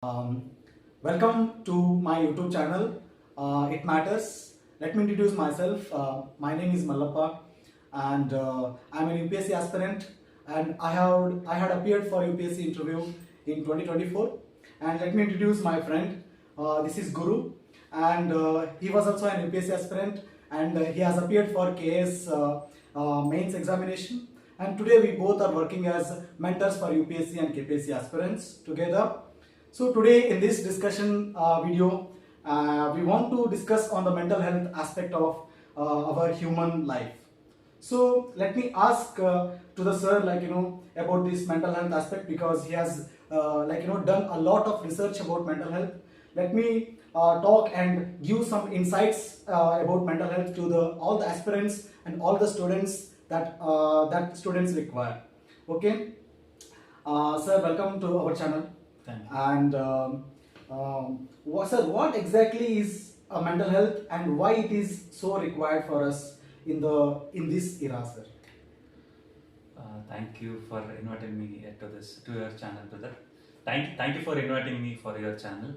Um, Welcome to my YouTube channel. It matters. Let me introduce myself. My name is Mallappa, and I'm an UPSC aspirant. And I had appeared for UPSC interview in 2024. And let me introduce my friend. This is Guru, and he was also an UPSC aspirant, and he has appeared for KS mains examination. And today we both are working as mentors for UPSC and KPSC aspirants together. So today in this discussion video, we want to discuss on the mental health aspect of our human life. So let me ask to the sir, about this mental health aspect, because he has done a lot of research about mental health. Let me talk and give some insights about mental health to the all the aspirants and all the students that students require. Okay, sir, welcome to our channel. Thank you. And sir, what exactly is mental health and why it is so required for us in this era, sir? Thank you for inviting me to your channel, brother. Thank you for inviting me for your channel.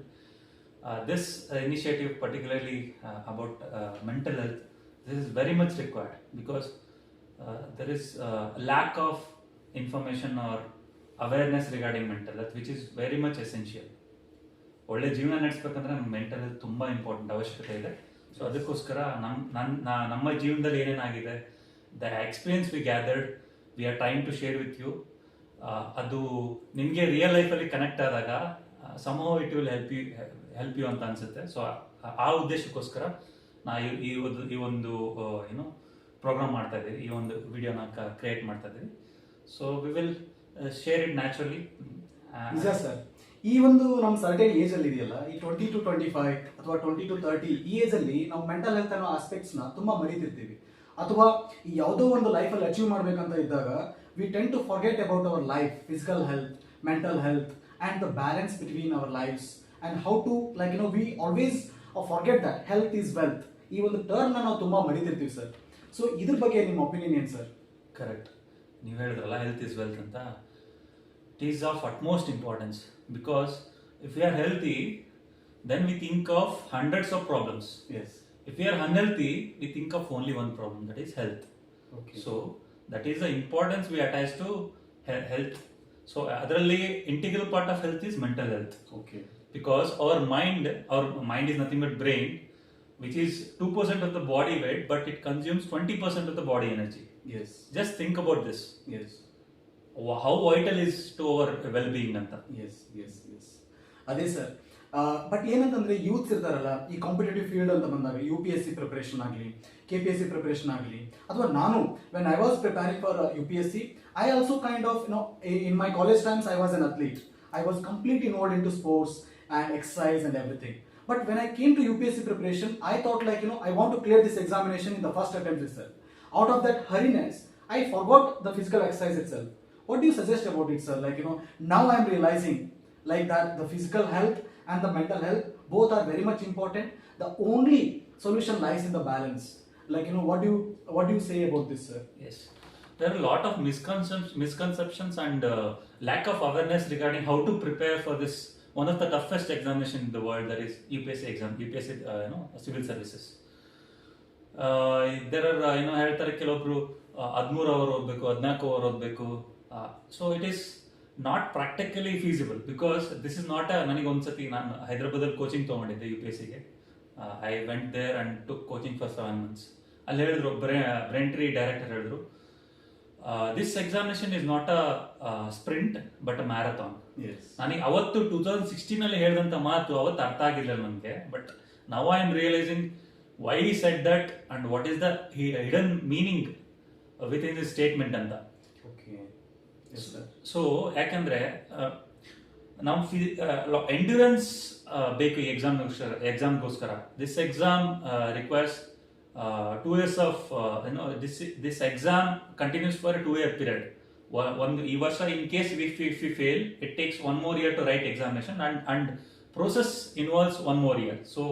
This initiative, particularly about mental health, this is very much required because there is a lack of information or awareness regarding mental health, which is very much essential. ಒಳ್ಳೆ ಜೀವನ ನಡೆಸಬೇಕಂದ್ರೆ ನಮ್ಗೆ mental health ತುಂಬ important ಅವಶ್ಯಕತೆ ಇದೆ. So ಅದಕ್ಕೋಸ್ಕರ ನಮ್ಮ ಜೀವನದಲ್ಲಿ ಏನೇನಾಗಿದೆ, the experience we gathered, we are trying to share with you. ಅದು ನಿಮಗೆ ರಿಯಲ್ ಲೈಫಲ್ಲಿ ಕನೆಕ್ಟ್ ಆದಾಗ somehow it will help you ಅಂತ ಅನಿಸುತ್ತೆ. ಸೊ ಆ ಉದ್ದೇಶಕ್ಕೋಸ್ಕರ ನಾ ಈ ಒಂದು ಏನು ಪ್ರೋಗ್ರಾಮ್ ಮಾಡ್ತಾ ಇದ್ದೀವಿ, ಈ ಒಂದು ವಿಡಿಯೋನ ಕ್ರಿಯೇಟ್ ಮಾಡ್ತಾ ಇದ್ದೀವಿ. So we will share it naturally. ನಿಜ ಸರ್, ಈ ಒಂದು ನಮ್ಮ ಸರ್ಟೇನ್ ಏಜ್ ಅಲ್ಲಿ ಇದೆಯಲ್ಲ, ಈ 20 to 25 ಅಥವಾ 20 to 30 ಈ ಏಜ್ ಅಲ್ಲಿ ನಾವು ಮೆಂಟಲ್ ಹೆಲ್ತ್ ಅನ್ನೋ ಆಸ್ಪೆಕ್ಟ್ಸ್ ನ ತುಂಬಾ ಮರೀತಿರ್ತೀವಿ. ಅಥವಾ ಯಾವುದೋ ಒಂದು ಲೈಫ್ ಅಲ್ಲಿ ಅಚೀವ್ ಮಾಡ್ಬೇಕಂತ ಇದ್ದಾಗ we tend to forget about our life, physical health, mental health and the balance between our lives and how to we always forget that health is wealth. ಈ ಒಂದು ಟರ್ಮ್ ನಾವು ತುಂಬಾ ಮರೀತಿರ್ತೀವಿ ಸರ್. ಸೊ ಇದ್ರ ಬಗ್ಗೆ ನಿಮ್ಮ opinion ಏನು sir? Correct, ನೀವು ಹೇಳಿದ್ರಲ್ಲ ಹೆಲ್ತ್ ಇಸ್ ವೆಲ್ತ್ ಅಂತ. It is of utmost importance because if we are healthy, then we think of hundreds of problems. Yes. If we are unhealthy, we think of only one problem, that is health. Okay. So that is the importance we attach to health. So adರಲ್ಲಿ integral part of health is mental health. Okay. Because our mind is nothing but brain, which is 2% of the body weight, but it consumes 20% of the body energy. Yes. Just think about this. Yes. How vital is to our well-being ಅಂತ. Yes yes yes ಅದೇ sir. But ಏನಂತಂದ್ರೆ youths ಇರ್ತಾರಲ್ಲ, ಈ competitive field ಅಂತ ಬಂದಾಗ U P S C preparation ಆಗಲಿ, K P S C preparation ಆಗಲಿ, ಅಥವಾ ನಾನು when I was preparing for U P S C, I also kind of in my college times I was an athlete. I was completely involved into sports and exercise and everything. But when I came to UPSC preparation, I thought I want to clear this examination in the first attempt itself. Out of that hurriness, I forgot the physical exercise itself. What do you suggest about it, sir? Now I am realizing that the physical health and the mental health both are very much important. The only solution lies in the balance. What do you say about this, sir? Yes, there are a lot of misconceptions and lack of awareness regarding how to prepare for this one of the toughest examination in the world, that is UPSC exam, UPSC civil services. There are ಹೇಳ್ತಾರೆ ಕೆಲವೊಬ್ರು 13 hour ಓದಬೇಕು, 14 hour ಓದಬೇಕು. So it is not practically feasible because this is not ನನಗೆ ಒಂದ್ಸತಿ ನಾನು ಹೈದರಾಬಾದಲ್ಲಿ coaching ತೊಗೊಂಡಿದ್ದೆ UPSCಗೆ. I went there and took coaching for 7 months. ಅಲ್ಲಿ ಹೇಳಿದ್ರು, ಬ್ರೇಂಟ್ರಿ ಡೈರೆಕ್ಟರ್ ಹೇಳಿದ್ರು, this examination is not a sprint but a marathon. ನನಗೆ ಅವತ್ತು 2016 ಹೇಳಿದಂಥ ಮಾತು ಅವತ್ತು ಅರ್ಥ ಆಗಿರಲಿಲ್ಲ ನನಗೆ. But now I am realising why he said that and what is the hidden meaning within this statement ಅಂತ. ಸೊ ಯಾಕಂದ್ರೆ ನಮ್ಮ ಎಂಡ್ಯೂರೆನ್ಸ್ ಬೇಕು ಈ ಎಕ್ಸಾಮ್ಗೋಸ್ಕರ. This exam requires 2 years of this exam continues for a 2-year period. ಈ ವರ್ಷ in case if we fail, it takes 1 more year to write examination and process involves 1 more year. So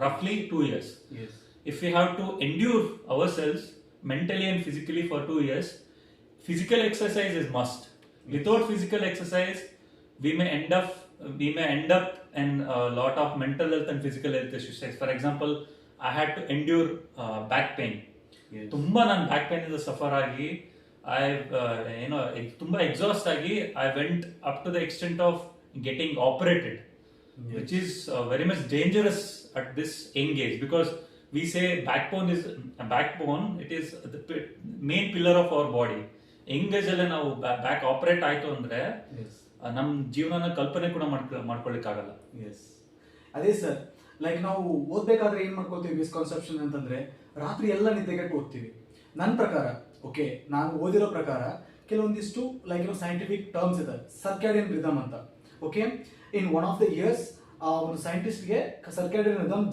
roughly 2 years. Yes. If we have to endure ourselves mentally and physically for 2 years, physical exercise is must. Without physical exercise, we may end up in a lot of mental health and physical health issues. For example, I had to endure back pain. Yes. ತುಂಬಾ ನಾನು back pain ಇಂದ suffer ಆಗಿ ತುಂಬಾ exhaust ಆಗಿ I went up to the extent of getting operated, which is very much dangerous at this young age, because we say backbone, it is the main pillar of our body. Young age ಅಲ್ಲೇ ನಾವು back operate ಆಯ್ತು ಅಂದ್ರೆ ನಮ್ ಜೀವನನ ಕಲ್ಪನೆ ಕೂಡ ಮಾಡ್ಕೊಳ್ಳಿಕ್ಕಾಗಲ್ಲ. S, ಅದೇ sir, like ನಾವು ಓದ್ಬೇಕಾದ್ರೆ ಏನ್ ಮಾಡ್ಕೊಳ್ತೀವಿ ಮಿಸ್ಕಾನ್ಸೆಪ್ಷನ್ ಅಂತಂದ್ರೆ ರಾತ್ರಿ ಎಲ್ಲ ನಿದ್ದೆಗೆಟ್ಟು ಓದ್ತೀವಿ. ನನ್ನ ಪ್ರಕಾರ, ಓಕೆ, ನಾನು ಓದಿರೋ ಪ್ರಕಾರ ಕೆಲವೊಂದಿಷ್ಟು ಲೈಕ್ ಸೈಂಟಿಫಿಕ್ ಟರ್ಮ್ಸ್ ಇದೆ, ಸರ್ಕ್ಯಾಡಿಯನ್ ರಿದಮ್ ಅಂತ. Okay, in one of the years ಒಂದು ಸೈಂಟಿಸ್ಟ್ಗೆ ಸರ್ಕ್ಯಾಡಿಯನ್ ರಿದಮ್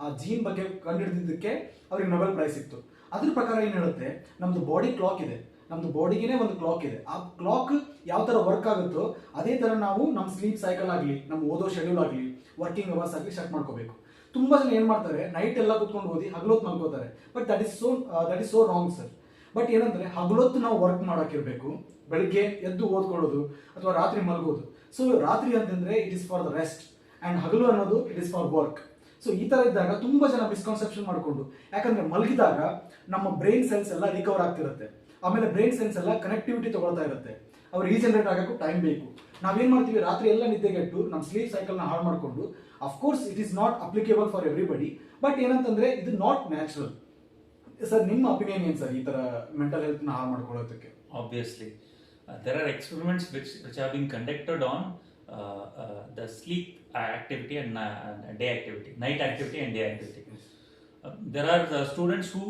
ಆ ಜೀನ್ ಬಗ್ಗೆ ಕಂಡುಹಿಡಿದಿದ್ದಕ್ಕೆ ಅವ್ರಿಗೆ ನೊಬೆಲ್ ಪ್ರೈಸ್ ಸಿಕ್ತು. ಅದ್ರ ಪ್ರಕಾರ ಏನ್ ಹೇಳುತ್ತೆ, ನಮ್ದು ಬಾಡಿ ಕ್ಲಾಕ್ ಇದೆ, ನಮ್ದು ಬಾಡಿಗೆ ಒಂದು ಕ್ಲಾಕ್ ಇದೆ. ಆ ಕ್ಲಾಕ್ ಯಾವ ತರ ವರ್ಕ್ ಆಗುತ್ತೋ ಅದೇ ತರ ನಾವು ನಮ್ಮ ಸ್ಲೀಪ್ ಸೈಕಲ್ ಆಗಲಿ, ನಮ್ಮ ಓದೋ ಶೆಡ್ಯೂಲ್ ಆಗಲಿ, ವರ್ಕಿಂಗ್ ಅವರ್ಸ್ ಆಗಲಿ ಸೆಟ್ ಮಾಡ್ಕೋಬೇಕು. ತುಂಬಾ ಜನ ಏನ್ ಮಾಡ್ತಾರೆ, ನೈಟ್ ಎಲ್ಲ ಕುತ್ಕೊಂಡು ಓದಿ ಹಗಲೊತ್ತು ಮಲ್ಕೋತಾರೆ. But that is so wrong sir. But ಏನಂದ್ರೆ ಹಗಲೊತ್ತು ನಾವು ವರ್ಕ್ ಮಾಡೋಕಿರ್ಬೇಕು, ಬೆಳಿಗ್ಗೆ ಎದ್ದು ಓದ್ಕೊಳ್ಳೋದು ಅಥವಾ ರಾತ್ರಿ ಮಲ್ಗೋದು. ಸೊ ರಾತ್ರಿ ಅಂತಂದ್ರೆ it is for the rest and ಹಗಲು ಅನ್ನೋದು it is for work. So ಈ ತರ ಇದ್ದಾಗ ತುಂಬಾ ಜನ ಮಿಸ್ಕಾನ್ಸೆಪ್ಷನ್ ಮಾಡ್ಕೊಂಡು, ಯಾಕಂದ್ರೆ ಮಲಗಿದಾಗ ನಮ್ಮ ಬ್ರೈನ್ ಸೆಲ್ಸ್ ಎಲ್ಲ ರಿಕವರ್ ಆಗ್ತಿರುತ್ತೆ, ಆಮೇಲೆ ಬ್ರೈನ್ ಸೆಲ್ಸ್ ಎಲ್ಲ ಕನೆಕ್ಟಿವಿಟಿ ತಗೊಳ್ತಾ ಇರುತ್ತೆ, ಅವ್ರು ರೀಜನರೇಟ್ ಆಗಕ್ಕೂ ಟೈಮ್ ಬೇಕು. ನಾವೇನ್ ಮಾಡ್ತೀವಿ, ರಾತ್ರಿ ಎಲ್ಲ ನಿದ್ದೆಗೆಟ್ಟು ನಮ್ಮ ಸ್ಲೀಪ್ ಸೈಕಲ್ ನ ಹಾಳು ಮಾಡ್ಕೊಂಡು, of course it is not applicable for everybody, but ಏನಂತಂದ್ರೆ ಇದು ನಾಟ್ ನ್ಯಾಚುರಲ್. ಸರ್, ನಿಮ್ಮ ಒಪಿನಿಯನ್ ಏನು ಸರ್ ಈ ತರ ಮೆಂಟಲ್ ಹೆಲ್ತ್ ನ ಹಾಳು ಮಾಡ್ಕೊಳ್ಳೋದಕ್ಕೆ? Obviously, there are experiments which have been conducted on the sleep activity and day activity, night activity and day activity. There are students who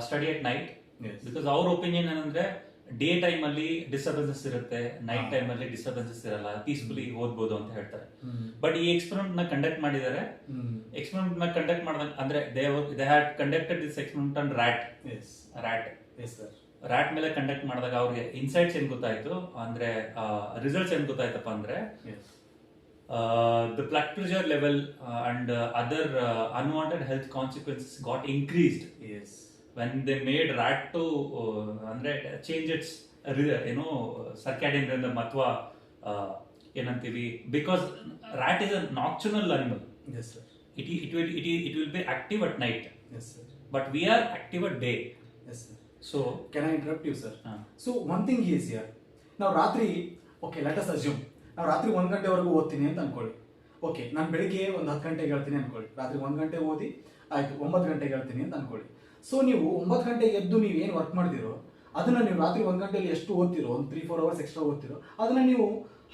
study at night. Yes. Because our opinion ಏನಂದ್ರೆ day time ಅಲ್ಲಿ disturbances ಇರುತ್ತೆ, night time ಅಲ್ಲಿ disturbances ಇರಲ್ಲ, peacefully ಓದ್ಬೋದು ಅಂತ ಹೇಳ್ತಾರೆ. But ಈ experiment ನ ಕಂಡಕ್ಟ್ ಮಾಡಿದ್ದಾರೆ. ಎಕ್ಸ್ಪೆರಿಮೆಂಟ್ ನ ಕಂಡಕ್ಟ್ ಮಾಡಿದಾಗ ಅಂದ್ರೆ they had conducted this experiment on rat ಮೇಲೆ ಕಂಡಕ್ಟ್ ಮಾಡಿದಾಗ ಅವ್ರಿಗೆ ಇನ್ಸೈಟ್ಸ್ ಏನ್ ಗೊತ್ತಾಯ್ತು ಅಂದ್ರೆ, ರಿಸಲ್ಟ್ಸ್ ಏನ್ ಗೊತ್ತಾಯ್ತಪ್ಪ ಅಂದ್ರೆ, the blood pressure level and other unwanted health consequences got increased. Yes. When they made rat to change its circadian rhythm ಅಥವಾ ಏನಂತೀವಿ, because rat is a nocturnal animal. Yes sir. It will be active at night. Yes sir. But we are active at day. Yes sir. So can I interrupt you sir? So one thing is here, ನಾವು ರಾತ್ರಿ, okay, let us assume ನಾವು ರಾತ್ರಿ 1 ಗಂಟೆವರೆಗೂ ಓದ್ತೀನಿ ಅಂತ ಅನ್ಕೊಳ್ಳಿ. Okay, ನಾನು ಬೆಳಿಗ್ಗೆ ಒಂದು 10 ಗಂಟೆಗೆ ಹೇಳ್ತೀನಿ ಅನ್ಕೊಳ್ಳಿ, ರಾತ್ರಿ 1 ಗಂಟೆ ಓದಿ ಆಯ್ತು 9 ಗಂಟೆಗೆ ಹೇಳ್ತೀನಿ ಅಂತ ಅನ್ಕೊಳ್ಳಿ. ಸೊ ನೀವು 9 ಗಂಟೆಗೆ ಎದ್ದು ನೀವು ಏನು ವರ್ಕ್ ಮಾಡ್ತೀರೋ ಅದನ್ನ ನೀವು ರಾತ್ರಿ 1 ಗಂಟೆಯಲ್ಲಿ ಎಷ್ಟು ಓದ್ತಿರೋ, ಒಂದು 3-4 ಅವರ್ಸ್ ಎಕ್ಸ್ಟ್ರಾ ಓದ್ತಿರೋ, ಅದನ್ನ ನೀವು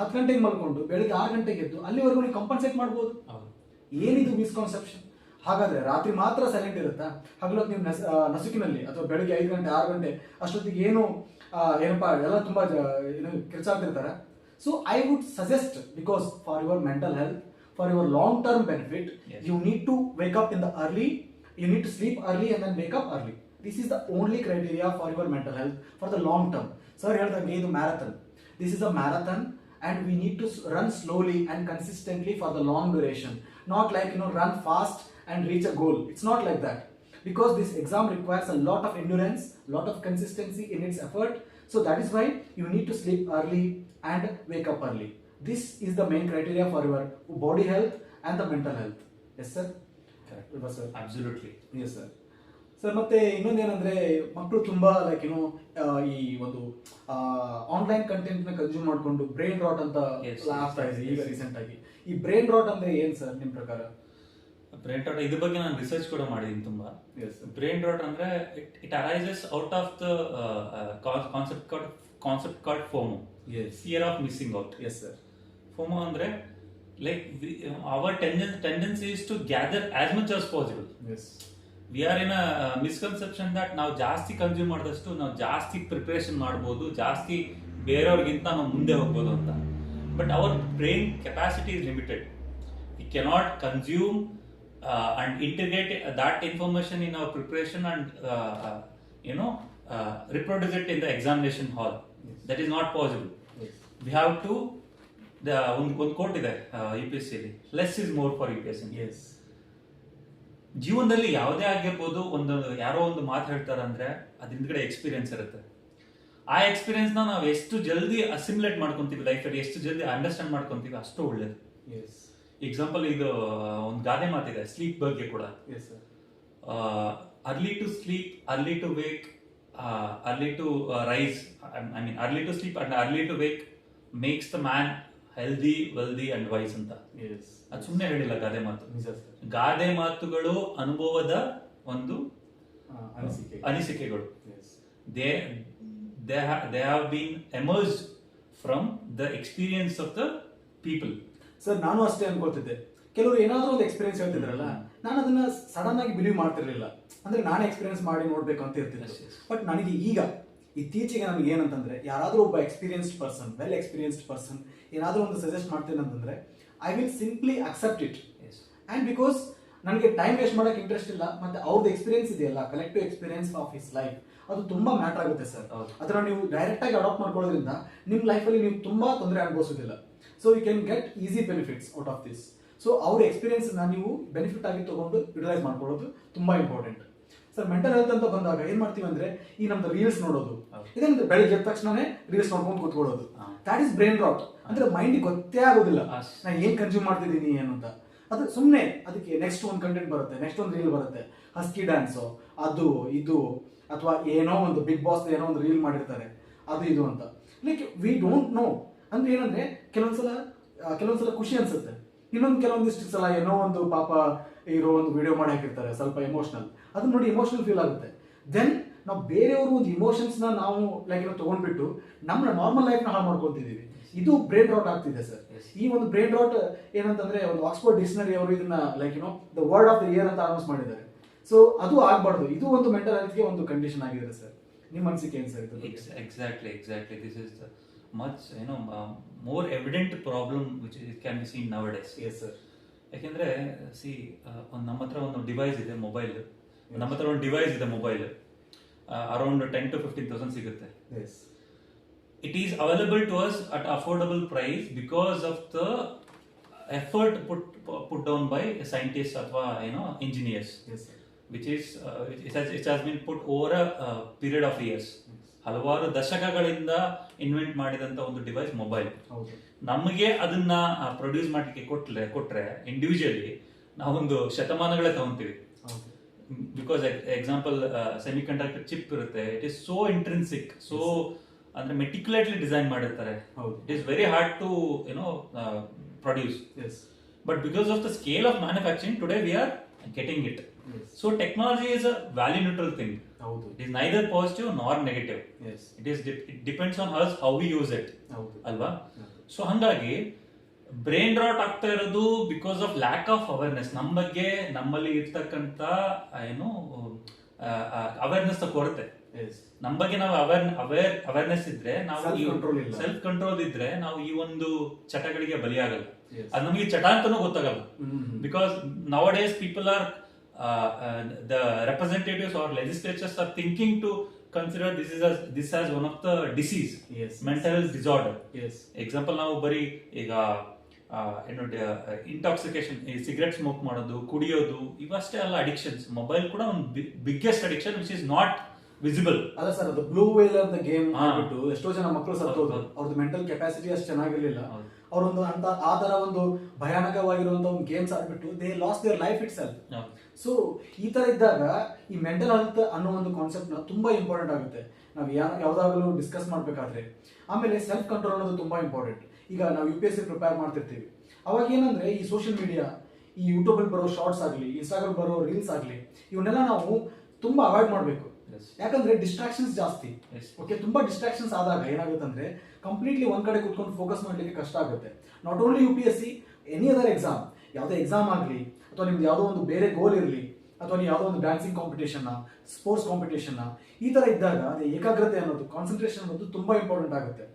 10 ಗಂಟೆಗೆ ಮಲ್ಕೊಂಡು ಬೆಳಿಗ್ಗೆ 6 ಗಂಟೆಗೆ ಎದ್ದು ಅಲ್ಲಿವರೆಗೂ ನೀವು ಕಂಪನ್ಸೇಟ್ ಮಾಡ್ಬೋದು. ಏನಿದು ಮಿಸ್ಕಾನ್ಸೆಪ್ಷನ್? ಹಾಗಾದ್ರೆ ರಾತ್ರಿ ಮಾತ್ರ ಸೈಲೆಂಟ್ ಇರುತ್ತಾ? ಹಗಲೊತ್ತು ನೀವು ನಸುಕಿನಲ್ಲಿ ಅಥವಾ ಬೆಳಿಗ್ಗೆ 5 ಗಂಟೆ 6 ಗಂಟೆ ಅಷ್ಟೊತ್ತಿಗೆ ಏನಪ್ಪಾ ಎಲ್ಲ ತುಂಬಾ ಕಿರ್ಚಾಡ್ತಿರ್ತಾರೆ. So I would suggest, because for your mental health, for your long-term benefit, yes, you need to wake up in the early, you need to sleep early and then wake up early. This is the only criteria for your mental health for the long term. Sir, here the game marathon. This is a marathon and we need to run slowly and consistently for the long duration. Not like, run fast and reach a goal. It's not like that. Because this exam requires a lot of endurance, lot of consistency in its effort. So that is why you need to sleep early and wake up early. This is the main criteria for your body health and the mental health. Yes sir? Correct. Yes sir. Absolutely. Yes sir. Sir, ಮತ್ತೆ ಇನ್ನೊಂದೇನಂದ್ರೆ ಮಕ್ಕಳು ತುಂಬಾ like ಈ ಒಂದು online content ನ consume ಮಾಡ್ಕೊಂಡು brain rot ಅಂತ ಆಗ್ತಾ ಇದೆ ಈಗ ರೀಸೆಂಟ್ ಆಗಿ. ಈ ಬ್ರೈನ್ ರಾಟ್ ಅಂದ್ರೆ ಏನ್ ಸರ್ ನಿಮ್ ಪ್ರಕಾರ? ಬ್ರೈನ್ ರಾಟ್ ಇದ್ರ ಬಗ್ಗೆ ನಾನು ರಿಸರ್ಚ್ ಕೂಡ ಮಾಡಿದ್ದೀನಿ ತುಂಬಾ. ಬ್ರೈನ್ ರಾಟ್ ಅಂದ್ರೆ it arises out of the concept called FOMO, fear of missing out. Yes sir. FOMO ಅಂದ್ರೆ like our tendency is to gather as much as possible. Yes. We are in a misconception that ನಾವು ಜಾಸ್ತಿ consume ಮಾಡಿದಷ್ಟು ನಾವು ಜಾಸ್ತಿ preparation ಮಾಡ್ಬೋದು, ಜಾಸ್ತಿ ಬೇರೆಯವ್ರಿಗಿಂತ ನಾವು ಮುಂದೆ ಹೋಗ್ಬೋದು ಅಂತ. But hour brain capacity is limited. We cannot consume and integrate that information in our preparation and reproduce it in the examination hall. Yes. That is not possible. Yes. We have to ಒಂದು coat ಇದೆ UPSC ಅಲ್ಲಿ, less is more for UPSC. Yes. ಜೀವನದಲ್ಲಿ ಯಾವುದೇ ಆಗಿರ್ಬೋದು, ಯಾರೋ ಒಂದು ಮಾತು ಹೇಳ್ತಾರೆ ಅಂದ್ರೆ ಅದ್ರ ಹಿಂದ್ಗಡೆ ಎಕ್ಸ್ಪೀರಿಯನ್ಸ್ ಇರುತ್ತೆ. ಆ ಎಕ್ಸ್ಪೀರಿಯನ್ಸ್ ನ ನಾವು ಎಷ್ಟು ಜಲ್ದಿ ಅಸಿಮ್ಯುಲೇಟ್ ಮಾಡ್ಕೊಂತೀವಿ ಲೈಫ್ ಅಲ್ಲಿ, ಎಷ್ಟು ಜಲ್ದಿ ಅಂಡರ್ಸ್ಟ್ಯಾಂಡ್ ಮಾಡ್ಕೊಂತೀವಿ ಅಷ್ಟು ಒಳ್ಳೇದು. Yes. ಎಕ್ಸಾಂಪಲ್ ಇದು ಒಂದು ಗಾದೆ ಮಾತಿದೆ ಸ್ಲೀಪ್ ಬಗ್ಗೆ ಕೂಡ. Yes sir. Early to sleep, early to wake, early to rise, I mean early to sleep and early to wake makes the man healthy, wealthy and wise ಅಂತ. ಅದು ಸುಮ್ಮನೆ ಹೇಳಿಲ್ಲ ಗಾದೆ ಮಾತು. ಗಾದೆ ಮಾತುಗಳು ಅನುಭವದ ಒಂದು ಅನಿಸಿಕೆಗಳು. they have been emerged from the experience of the people. Sir ನಾನು ಅಷ್ಟೇ ಅನ್ಕೊಳ್ತಿದ್ದೆ, ಕೆಲವರು ಏನಾದರೂ ಒಂದು ಎಕ್ಸ್ಪೀರಿಯನ್ಸ್ ಹೇಳ್ತಿದ್ರಲ್ಲ, ನಾನು ಅದನ್ನ ಸಡನ್ ಆಗಿ ಬಿಲೀವ್ ಮಾಡ್ತಿರ್ಲಿಲ್ಲ. ಅಂದ್ರೆ ನಾನು ಎಕ್ಸ್ಪೀರಿಯನ್ಸ್ ಮಾಡಿ ನೋಡ್ಬೇಕು ಅಂತ ಇರ್ತಿದ್ದೆ. ಬಟ್ ನನಗೆ ಈಗ ಇತ್ತೀಚೆಗೆ ನನಗೆ ಏನಂತಂದ್ರೆ, ಯಾರಾದ್ರೂ ಒಬ್ಬ experienced person, well experienced person ಏನಾದ್ರೂ ಒಂದು ಸಜೆಸ್ಟ್ ಮಾಡ್ತೇನೆ ಅಂತಂದ್ರೆ I will simply accept it. And because ನನಗೆ ಟೈಮ್ ವೇಸ್ಟ್ ಮಾಡಕ್ಕೆ ಇಂಟ್ರೆಸ್ಟ್ ಇಲ್ಲ, ಮತ್ತೆ ಅವ್ರದ್ದು ಎಕ್ಸ್ಪೀರಿಯನ್ಸ್ ಇದೆಯಲ್ಲ, collective experience of his life, ಅದು ತುಂಬಾ ಮ್ಯಾಟರ್ ಆಗುತ್ತೆ ಸರ್. ಅದನ್ನ ನೀವು ಡೈರೆಕ್ಟ್ ಆಗಿ ಅಡಾಪ್ಟ್ ಮಾಡ್ಕೊಳ್ಳೋದ್ರಿಂದ ನಿಮ್ಮ ಲೈಫಲ್ಲಿ ನೀವು ತುಂಬಾ ತೊಂದರೆ ಅನುಭವಿಸೋದಿಲ್ಲ. So you can get easy benefits out of this. So ಅವ್ರ ಎಕ್ಸ್ಪೀರಿಯನ್ಸ್ ನೀವು ಬೆನಿಫಿಟ್ ಆಗಿ ತಗೊಂಡು ಯುಟಿಲೈಸ್ ಮಾಡ್ಕೊಳ್ಳೋದು ತುಂಬಾ ಇಂಪಾರ್ಟೆಂಟ್. ಸರ್ ಮೆಂಟಲ್ ಹೆಲ್ತ್ ಅಂತ ಬಂದಾಗ ಏನ್ ಮಾಡ್ತೀವಿ ಅಂದ್ರೆ, ಈ ನಮ್ದು ರೀಲ್ಸ್ ನೋಡೋದು, ಇದೇನಂದ್ರೆ ಬೆಳಿಗ್ಗೆ ಎದ್ದ ತಕ್ಷಣನೇ ರೀಲ್ಸ್ ನೋಡ್ಕೊಂಡು ಕೂತ್ಕೊಳ್ಳೋದು, ದಟ್ ಇಸ್ ಬ್ರೈನ್ ರಾಟ್. ಅಂದ್ರೆ ಮೈಂಡ್ ಗೊತ್ತೇ ಆಗೋದಿಲ್ಲ ನಾನು ಏನ್ ಕನ್ಸ್ಯೂಮ್ ಮಾಡ್ತಿದ್ದೀನಿ ಏನು ಅಂತ. ಅದು ಸುಮ್ಮನೆ ಅದಕ್ಕೆ ನೆಕ್ಸ್ಟ್ ಒಂದು ಕಂಟೆಂಟ್ ಬರುತ್ತೆ, ನೆಕ್ಸ್ಟ್ ಒಂದು ರೀಲ್ ಬರುತ್ತೆ, ಹಸ್ಕಿ ಡ್ಯಾನ್ಸು, ಅದು ಇದು, ಅಥವಾ ಏನೋ ಒಂದು ಬಿಗ್ ಬಾಸ್ ಏನೋ ಒಂದು ರೀಲ್ ಮಾಡಿರ್ತಾರೆ, ಅದು ಇದು ಅಂತ. Like we don't know. ಅಂದ್ರೆ ಏನಂದ್ರೆ ಕೆಲವೊಂದ್ಸಲ ಖುಷಿ ಅನ್ಸುತ್ತೆ, ಕೆಲವೊಂದಿಷ್ಟು ಸಲ ಏನೋ ಒಂದು ಪಾಪ ಇರೋ ಒಂದು ವಿಡಿಯೋ ಮಾಡಿ ಹಾಕಿರ್ತಾರೆ ಸ್ವಲ್ಪ ಎಮೋಷನಲ್, ಅದನ್ನ ನೋಡಿ ಎಮೋಷನಲ್ ಫೀಲ್ ಆಗುತ್ತೆ. ದೆನ್ ನಾವು ಬೇರೆಯವರು ಒಂದು ಇಮೋಷನ್ಸ್ನ ನಾವು ಲೈಕ್ ತಗೊಂಡ್ಬಿಟ್ಟು ನಮ್ಮ ನಾರ್ಮಲ್ ಲೈಫ್ನ ಹಾಳು ಮಾಡ್ಕೊಳ್ತಿದ್ದೀವಿ. ಇದು ಬ್ರೈನ್ ರಾಟ್ ಆಗ್ತಿದೆ ಸರ್. ಈ ಒಂದು ಬ್ರೈನ್ ರಾಟ್ ಏನಂತಂದ್ರೆ, ಒಂದು ಆಕ್ಸ್ಫರ್ಡ್ ಡಿಕ್ಷನರಿ ಅವರು ಇದನ್ನ like the word of the year ಅಂತ ಅನೌನ್ಸ್ ಮಾಡಿದ್ದಾರೆ. ಸೊ ಅದು ಆಗ್ಬಾರ್ದು. ಇದು ಒಂದು ಮೆಂಟಲ್ ಹೆಲ್ತ್ಗೆ ಒಂದು ಕಂಡೀಷನ್ ಆಗಿದೆ ಸರ್. ನಿಮ್ಮ ಅನಿಸಿಕೆ ಏನು sir? Exactly this is much more evident problem which can be seen nowadays. Yes sir. ಯಾಕೆಂದ್ರೆ ನಮ್ಮ ಹತ್ರ ಒಂದು ಡಿವೈಸ್ ಇದೆ, ಮೊಬೈಲ್. ನಮ್ಮ ಹತ್ರ ಒಂದು ಡಿವೈಸ್ ಇದೆ, ಮೊಬೈಲ್. ಅರೌಂಡ್ 10 to 15,000 ಸಿಗುತ್ತೆ. Yes. It is available to us at affordable price because of the effort put down by scientists ಅಥವಾ engineers. Yes sir. Which is it has been put over a period of years. ಹಲವಾರು ದಶಕಗಳಿಂದ invent ಮಾಡಿದಂತ ಒಂದು device mobile. ನಮಗೆ ಅದನ್ನ produce ಮಾಡಲಿಕ್ಕೆ ಕೊಟ್ರೆ individually ನಾವೊಂದು ಶತಮಾನಗಳೇ ತಗೊಂತೀವಿ. Because example semiconductor chip ಇರುತ್ತೆ, it is so intrinsic, so ಅಂದ್ರೆ ಮೆಟಿಕ್ಯುಲೇಟ್ಲಿ ಡಿಸೈನ್ ಮಾಡಿರ್ತಾರೆ. It is very hard to produce. But because of the scale of manufacturing today we are getting it. So technology is a value neutral thing. It is neither positive nor negative. It depends on us how we use it. Alva? So hangagi brain rot ಆಗ್ತಾ ಇರೋದು because of lack of awareness. ನಮ್ಮ ಬಗ್ಗೆ ನಮ್ಮಲ್ಲಿ ಇರ್ತಕ್ಕಂಥ awareness ಕೊರತೆ. ನಮ್ಮ ಬಗ್ಗೆ ನಾವು ಅವೇರ್ನೆಸ್ ಇದ್ರೆ, ನಾವು ಸೆಲ್ಫ್ ಕಂಟ್ರೋಲ್ ಇದ್ರೆ ನಾವು ಈ ಒಂದು ಚಟಗಳಿಗೆ ಬಲಿಯಾಗಲ್ಲ. ಅದು ನಮಗೆ ಚಟ ಅಂತಾನೂ ಗೊತ್ತಾಗಲ್ಲ. Because nowadays people are the representatives or legislatures are thinking to consider this as one of the disease. Mental health disorder. Example ನಾವು ಬರೀ ಈಗ ಇಂಟಾಕ್ಸಿಕೇಶನ್, ಸಿಗರೆಟ್ ಸ್ಮೋಕ್ ಮಾಡೋದು, ಕುಡಿಯೋದು, ಇವಷ್ಟೇ ಅಲ್ಲ ಅಡಿಕ್ಷನ್ಸ್. ಮೊಬೈಲ್ ಕೂಡ ಒಂದು biggest addiction which is not visible. ಅಲ್ಲ sir, ಅದು ಬ್ಲೂ ವೇಲ್ ಅಂತ ಗೇಮ್ ಆಡ್ಬಿಟ್ಟು ಎಷ್ಟೋ ಜನ ಮಕ್ಕಳು ಸತ್ತೋದ್ರು. ಅವ್ರದ್ದು ಮೆಂಟಲ್ ಕೆಪಾಸಿಟಿ ಅಷ್ಟು ಚೆನ್ನಾಗಿರ್ಲಿಲ್ಲ. ಅವರೊಂದು ಅಂತ ಆ ತರ ಒಂದು ಭಯಾನಕವಾಗಿರುವಂತ ಒಂದು ಗೇಮ್ಸ್ ಆಡ್ಬಿಟ್ಟು they lost their life itself. So ಈ ತರ ಇದ್ದಾಗ ಈ ಮೆಂಟಲ್ ಹೆಲ್ತ್ ಅನ್ನೋ ಒಂದು ಕಾನ್ಸೆಪ್ಟ್ ತುಂಬಾ ಇಂಪಾರ್ಟೆಂಟ್ ಆಗುತ್ತೆ ನಾವು ಯಾವ್ದಾಗಲೂ ಡಿಸ್ಕಸ್ ಮಾಡ್ಬೇಕಾದ್ರೆ. ಆಮೇಲೆ ಸೆಲ್ಫ್ ಕಂಟ್ರೋಲ್ ಅನ್ನೋದು ತುಂಬಾ ಇಂಪಾರ್ಟೆಂಟ್. ಈಗ ನಾವು UPSC ಪ್ರಿಪೇರ್ ಮಾಡ್ತಿರ್ತೀವಿ, ಅವಾಗ ಏನಂದ್ರೆ ಈ ಸೋಷಿಯಲ್ ಮೀಡಿಯಾ, ಈ ಯೂಟ್ಯೂಬ್ ಬರೋ ಶಾರ್ಟ್ಸ್ ಆಗಲಿ, ಇನ್ಸ್ಟಾಗ್ರಾಮ್ ಬರೋ ರೀಲ್ಸ್ ಆಗಲಿ, ಇವನ್ನೆಲ್ಲ ನಾವು ತುಂಬಾ ಅವಾಯ್ಡ್ ಮಾಡಬೇಕು. ಯಾಕಂದ್ರೆ ಡಿಸ್ಟ್ರಾಕ್ಷನ್ಸ್ ಜಾಸ್ತಿ. ಓಕೆ, ತುಂಬಾ ಡಿಸ್ಟ್ರಾಕ್ಷನ್ಸ್ ಆದಾಗ ಏನಾಗುತ್ತೆ ಅಂದ್ರೆ ಕಂಪ್ಲೀಟ್ಲಿ ಒಂದ್ ಕಡೆ ಕುತ್ಕೊಂಡು ಫೋಕಸ್ ಮಾಡ್ಲಿಕ್ಕೆ ಕಷ್ಟ ಆಗುತ್ತೆ. Not only UPSC, any other exam, ಯಾವುದೇ ಎಕ್ಸಾಮ್ ಆಗಲಿ, ಅಥವಾ ನಿಮ್ದು ಯಾವುದೋ ಒಂದು ಬೇರೆ ಗೋಲ್ ಇರಲಿ, ಅಥವಾ ನೀವು ಯಾವುದೋ ಒಂದು ಡ್ಯಾನ್ಸಿಂಗ್ ಕಾಂಪಿಟೇಷನ್, ಸ್ಪೋರ್ಟ್ಸ್ ಕಾಂಪಿಟೇಷನ್, ಈ ತರ ಇದ್ದಾಗ ಅದೇ ಏಕಾಗ್ರತೆ ಅನ್ನೋದು, ಕಾನ್ಸಂಟ್ರೇಷನ್ ಅನ್ನೋದು ತುಂಬಾ ಇಂಪಾರ್ಟೆಂಟ್ ಆಗುತ್ತೆ.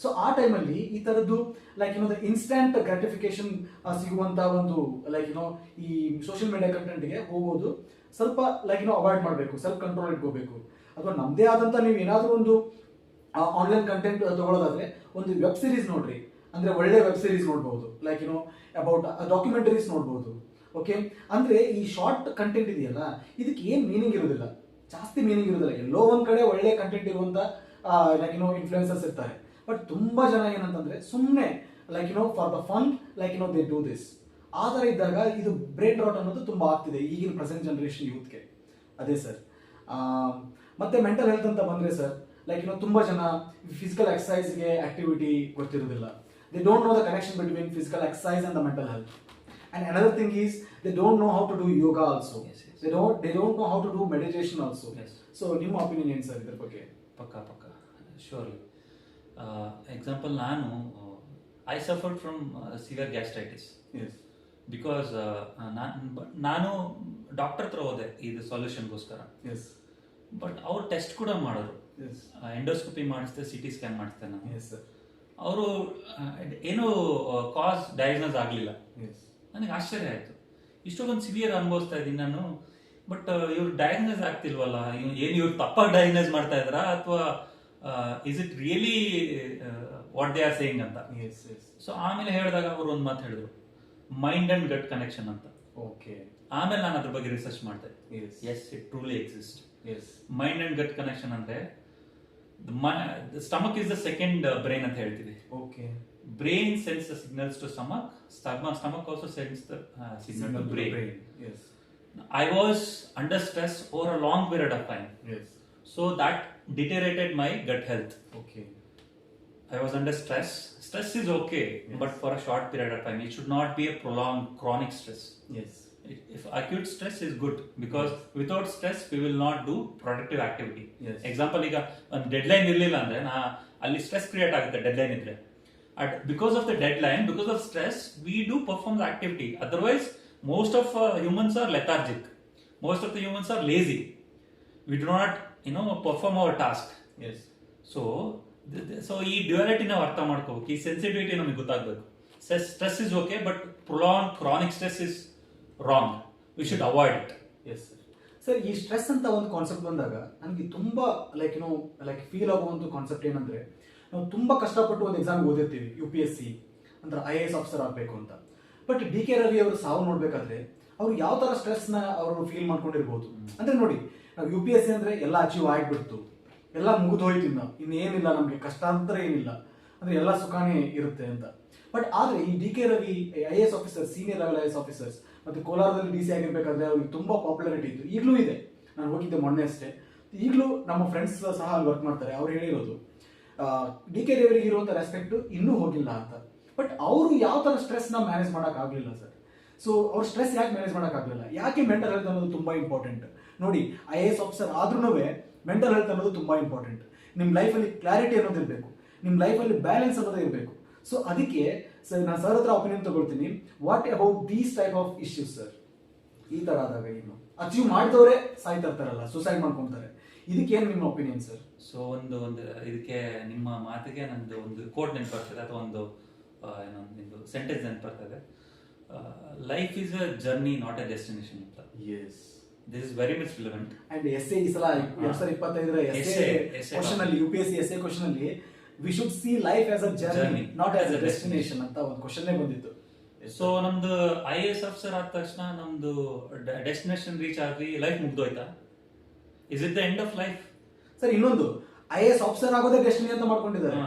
ಸೊ ಆ ಟೈಮಲ್ಲಿ ಈ ತರದ್ದು ಲೈಕ್ ಇನ್ಸ್ಟಂಟ್ ಗ್ರಾಟಿಫಿಕೇಶನ್ ಸಿಗುವಂತ ಒಂದು ಲೈಕ್ ಈ ಸೋಷಿಯಲ್ ಮೀಡಿಯಾ ಕಂಟೆಂಟ್ಗೆ ಹೋಗೋದು ಸ್ವಲ್ಪ ಲೈಕ್ ಅವಾಯ್ಡ್ ಮಾಡಬೇಕು, ಸೆಲ್ಫ್ ಕಂಟ್ರೋಲ್ ಇಟ್ಕೋಬೇಕು. ಅಥವಾ ನಮ್ಮದೇ ಆದಂತ ನೀವು ಏನಾದರೂ ಒಂದು ಆನ್ಲೈನ್ ಕಂಟೆಂಟ್ ತಗೊಳ್ಳೋದಾದ್ರೆ ಒಂದು ವೆಬ್ ಸೀರೀಸ್ ನೋಡ್ರಿ, ಅಂದ್ರೆ ಒಳ್ಳೆ ವೆಬ್ ಸೀರೀಸ್ ನೋಡ್ಬೋದು, ಲೈಕ್ ಅಬೌಟ್ ಡಾಕ್ಯುಮೆಂಟರೀಸ್ ನೋಡ್ಬೋದು. ಓಕೆ, ಅಂದ್ರೆ ಈ ಶಾರ್ಟ್ ಕಂಟೆಂಟ್ ಇದೆಯಲ್ಲ, ಇದಕ್ಕೆ ಏನ್ ಮೀನಿಂಗ್ ಇರೋದಿಲ್ಲ, ಜಾಸ್ತಿ ಮೀನಿಂಗ್ ಇರೋದಿಲ್ಲ. ಎಲ್ಲೋ ಒಂದ್ ಕಡೆ ಒಳ್ಳೆ ಕಂಟೆಂಟ್ ಇರುವಂತ ಲೈಕ್ ಇನ್ಫ್ಲುಯೆನ್ಸರ್ಸ್ ಇರ್ತಾರೆ. ಬಟ್ ತುಂಬಾ ಜನ ಏನಂತಂದ್ರೆ ಸುಮ್ಮನೆ like for the fun like they do this. ಆ ಥರ ಇದ್ದಾಗ ಇದು ಬ್ರೈನ್ ರಾಟ್ ಅನ್ನೋದು ತುಂಬ ಆಗ್ತಿದೆ ಈಗಿನ ಪ್ರೆಸೆಂಟ್ ಜನರೇಷನ್ ಯೂತ್ಗೆ. ಅದೇ ಸರ್. ಮತ್ತೆ ಮೆಂಟಲ್ ಹೆಲ್ತ್ ಅಂತ ಬಂದರೆ ಸರ್, ಲೈಕ್ ತುಂಬ ಜನ ಫಿಸಿಕಲ್ ಎಕ್ಸಸೈಸ್ಗೆ ಆಕ್ಟಿವಿಟಿ ಗೊತ್ತಿರೋದಿಲ್ಲ. They don't know the connection between physical exercise and the mental health. And another thing is they don't know how to do yoga also. Yes. They don't know how to do meditation also. Yes. So ನಿಮ್ಮ opinion ಏನು sir ಇದ್ರ ಬಗ್ಗೆ? ಪಕ್ಕ surely. Example ನಾನು I suffered from severe gastritis. Yes. Because ನಾನು doctor ಹತ್ರ ಹೋದೆ ಇದು ಸೊಲ್ಯೂಷನ್ಗೋಸ್ಕರ. ಎಸ್. ಬಟ್ ಅವ್ರು ಟೆಸ್ಟ್ ಕೂಡ ಮಾಡೋರು. ಎಸ್. ಎಂಡೋಸ್ಕೋಪಿ ಮಾಡಿಸ್ದೆ, ಸಿಟಿ ಸ್ಕ್ಯಾನ್ ಮಾಡಿಸ್ದೆ ನಾನು. Yes sir. ಅವರು ಏನೂ ಕಾಸ್ ಡಯಾಗ್ನೋಸ್ ಆಗಲಿಲ್ಲ. ಎಸ್. ನನಗೆ ಆಶ್ಚರ್ಯ ಆಯಿತು, ಇಷ್ಟೊಂದು ಸಿವಿಯರ್ ಅನುಭವಿಸ್ತಾ ಇದ್ದೀನಿ ನಾನು, ಬಟ್ ಇವ್ರು ಡಯಾಗ್ನೋಸ್ ಆಗ್ತಿಲ್ವಲ್ಲ, ಏನು ಇವ್ರು ತಪ್ಪಾಗಿ ಡಯಾಗ್ನೋಸ್ ಮಾಡ್ತಾ ಇದ್ದಾರಾ ಅಥವಾ is it really what they are saying ಅಂತ. ಎಸ್. ಎಸ್. ಸೊ ಆಮೇಲೆ ಹೇಳಿದಾಗ ಅವರು ಒಂದು ಮಾತು ಹೇಳಿದ್ರು, ಮೈಂಡ್ ಅಂಡ್ ಗಟ್ ಕನೆಕ್ಷನ್ ಅಂತ. ಓಕೆ. ಆಮೇಲೆ ನಾನು ಅದ್ರ ಬಗ್ಗೆ ರಿಸರ್ಚ್ ಮಾಡಿದೆ. Yes. It truly exist. Yes. Mind and gut connection ಅಂದ್ರೆ stomach is the second brain ಅಂತ ಹೇಳ್ತೀವಿ. Okay. Brain sends the signals to stomach. Stomach also sends the signal to brain. Yes. I was under stress over a long period of time. Yes. So that deteriorated my gut health. Okay. I was under stress. Stress is okay, yes, but for a short period of time. It should not be a prolonged chronic stress. Yes. If acute stress is good, because without stress we will not do productive activity. Yes. Example, ಈಗ ಒಂದು deadline ಇರಲಿಲ್ಲ ಅಂದ್ರೆ ಅಲ್ಲಿ stress create ಆಗುತ್ತೆ deadline ಇದ್ರೆ. Because of the deadline, because of stress, we do perform the activity. Otherwise, most of humans are lethargic. Most of the humans are lazy. We do not, perform our task. Yes. So ಈ duality ನಾವು ಅರ್ಥ ಮಾಡ್ಕೋಬೇಕು, ಈ sensitivity ನಮಗೆ ಗೊತ್ತಾಗಬೇಕು. Stress is okay, but prolong chronic stress is wrong. We should avoid it. Yes sir. ಈ stress ಅಂತ ಒಂದು ಕಾನ್ಸೆಪ್ಟ್ ಬಂದಾಗ ನನಗೆ ತುಂಬ ಲೈಕ್ ಫೀಲ್ ಆಗುವಂಥ ಕಾನ್ಸೆಪ್ಟ್ ಏನಂದ್ರೆ, ನಾವು ತುಂಬ ಕಷ್ಟಪಟ್ಟು ಒಂದು ಎಕ್ಸಾಮ್ಗೆ ಓದಿರ್ತೀವಿ, UPSC ಅಂದ್ರೆ IAS ಆಫೀಸರ್ ಆಗಬೇಕು ಅಂತ. ಬಟ್ DK ರವಿ ಅವರು ಸಾವು ನೋಡ್ಬೇಕಾದ್ರೆ ಅವ್ರು ಯಾವ ಥರ ಸ್ಟ್ರೆಸ್ನ ಅವರು ಫೀಲ್ ಮಾಡ್ಕೊಂಡಿರ್ಬೋದು ಅಂದರೆ, ನೋಡಿ ನಾವು UPSC ಅಂದರೆ ಎಲ್ಲ ಅಚೀವ್ ಆಗಿಬಿಡ್ತು, ಎಲ್ಲ ಮುಗಿದು ಹೋಯ್ತು, ಇನ್ನೇನಿಲ್ಲ, ನಮಗೆ ಕಷ್ಟಾಂತರ ಏನಿಲ್ಲ, ಅಂದರೆ ಎಲ್ಲ ಸುಖಾನೇ ಇರುತ್ತೆ ಅಂತ. ಬಟ್ ಆದರೆ ಈ DK Ravi IAS officer, senior level IAS officers ಮತ್ತು ಕೋಲಾರದಲ್ಲಿ DC ಆಗಿರ್ಬೇಕಾದ್ರೆ ಅವ್ರಿಗೆ ತುಂಬ ಪಾಪ್ಯುಲಾರಿಟಿ ಇತ್ತು, ಈಗಲೂ ಇದೆ. ನಾನು ಹೋಗಿದ್ದೆ ಮೊನ್ನೆ ಅಷ್ಟೇ, ಈಗಲೂ ನಮ್ಮ ಫ್ರೆಂಡ್ಸ್ ಸಹ ಅಲ್ಲಿ ವರ್ಕ್ ಮಾಡ್ತಾರೆ. ಅವ್ರು ಹೇಳಿರೋದು DK ರವಿಗೆ ಇರುವಂಥ ರೆಸ್ಪೆಕ್ಟ್ ಇನ್ನೂ ಹೋಗಿಲ್ಲ ಅಂತ. ಬಟ್ ಅವರು ಯಾವ ಥರ ಸ್ಟ್ರೆಸ್ನ ಮ್ಯಾನೇಜ್ ಮಾಡೋಕ್ಕಾಗಲಿಲ್ಲ ಸರ್. ಸೊ ಅವ್ರ ಸ್ಟ್ರೆಸ್ ಯಾಕೆ ಮ್ಯಾನೇಜ್ ಮಾಡೋಕ್ಕಾಗಲಿಲ್ಲ? ಯಾಕೆ ಮೆಂಟಲ್ ಹೆಲ್ತ್ ಅನ್ನೋದು ತುಂಬ ಇಂಪಾರ್ಟೆಂಟ್. ನೋಡಿ, IAS ಆಫೀಸರ್ ಆದ್ರೂ ಮೆಂಟಲ್ ಹೆಲ್ತ್ ಅನ್ನೋದು ತುಂಬ ಇಂಪಾರ್ಟೆಂಟ್. ನಿಮ್ಮ ಲೈಫಲ್ಲಿ ಕ್ಲಾರಿಟಿ ಅನ್ನೋದು ಇರಬೇಕು, ನಿಮ್ಮ ಲೈಫಲ್ಲಿ ಬ್ಯಾಲೆನ್ಸ್ ಅನ್ನೋದು ಇರಬೇಕು. ಸೊ ಅದಕ್ಕೆ ಸರ್ ನಾನು ಸರ್ ಹತ್ರ ಒಪಿನಿಯನ್ ತಗೊಳ್ತೀನಿ. What about these type of issues sir? ಈ ಥರ ಆದಾಗ ಏನು ಅಚೀವ್ ಮಾಡಿದವರೇ ಸಾಯ್ತಾ ಇರ್ತಾರಲ್ಲ, ಸುಸೈಡ್ ಮಾಡ್ಕೊತಾರೆ, ಇದಕ್ಕೇನು ನಿಮ್ಮ ಒಪಿನಿಯನ್ ಸರ್? ಸೊ ಒಂದು ಇದಕ್ಕೆ ನಿಮ್ಮ ಮಾತಿಗೆ ನಂದು ಒಂದು ಕೋಟ್ ನೆನಪಾಗ್ತದೆ, ಅಥವಾ ಒಂದು ಸೆಂಟೆನ್ಸ್ ನೆನಪಾಗ್ತದೆ. Life is a journey, not a destination ಅಂತ. Yes. This is very much relevant. And essay ಈ ಸಲ 2025 ಕ್ವಶನ್ ಅಲ್ಲಿ, UPSC ಎಸ್ಎ ಕ್ವಶನ್ ಅಲ್ಲಿ, we should see life as a journey, not as a destination ಅಂತ ಒಂದು ಕ್ವಶನ್ನೇ ಬಂದಿತ್ತು. So ನಮ್ದು IAS officer ಆದ ತಕ್ಷಣ ನಮ್ದು ಡೆಸ್ಟಿನೇಷನ್ ರೀಚ್ ಆಗಿ ಲೈಫ್ ಮುಗ್ದೋಯ್ತಾ? Is it the end of life? Sir ಇನ್ನೊಂದು, IAS ಆಫೀಸರ್ ಆಗೋದೇ ಡೆಸ್ಟಿನಿ ಅಂತ ಮಾಡ್ಕೊಂಡಿದ್ದಾರೆ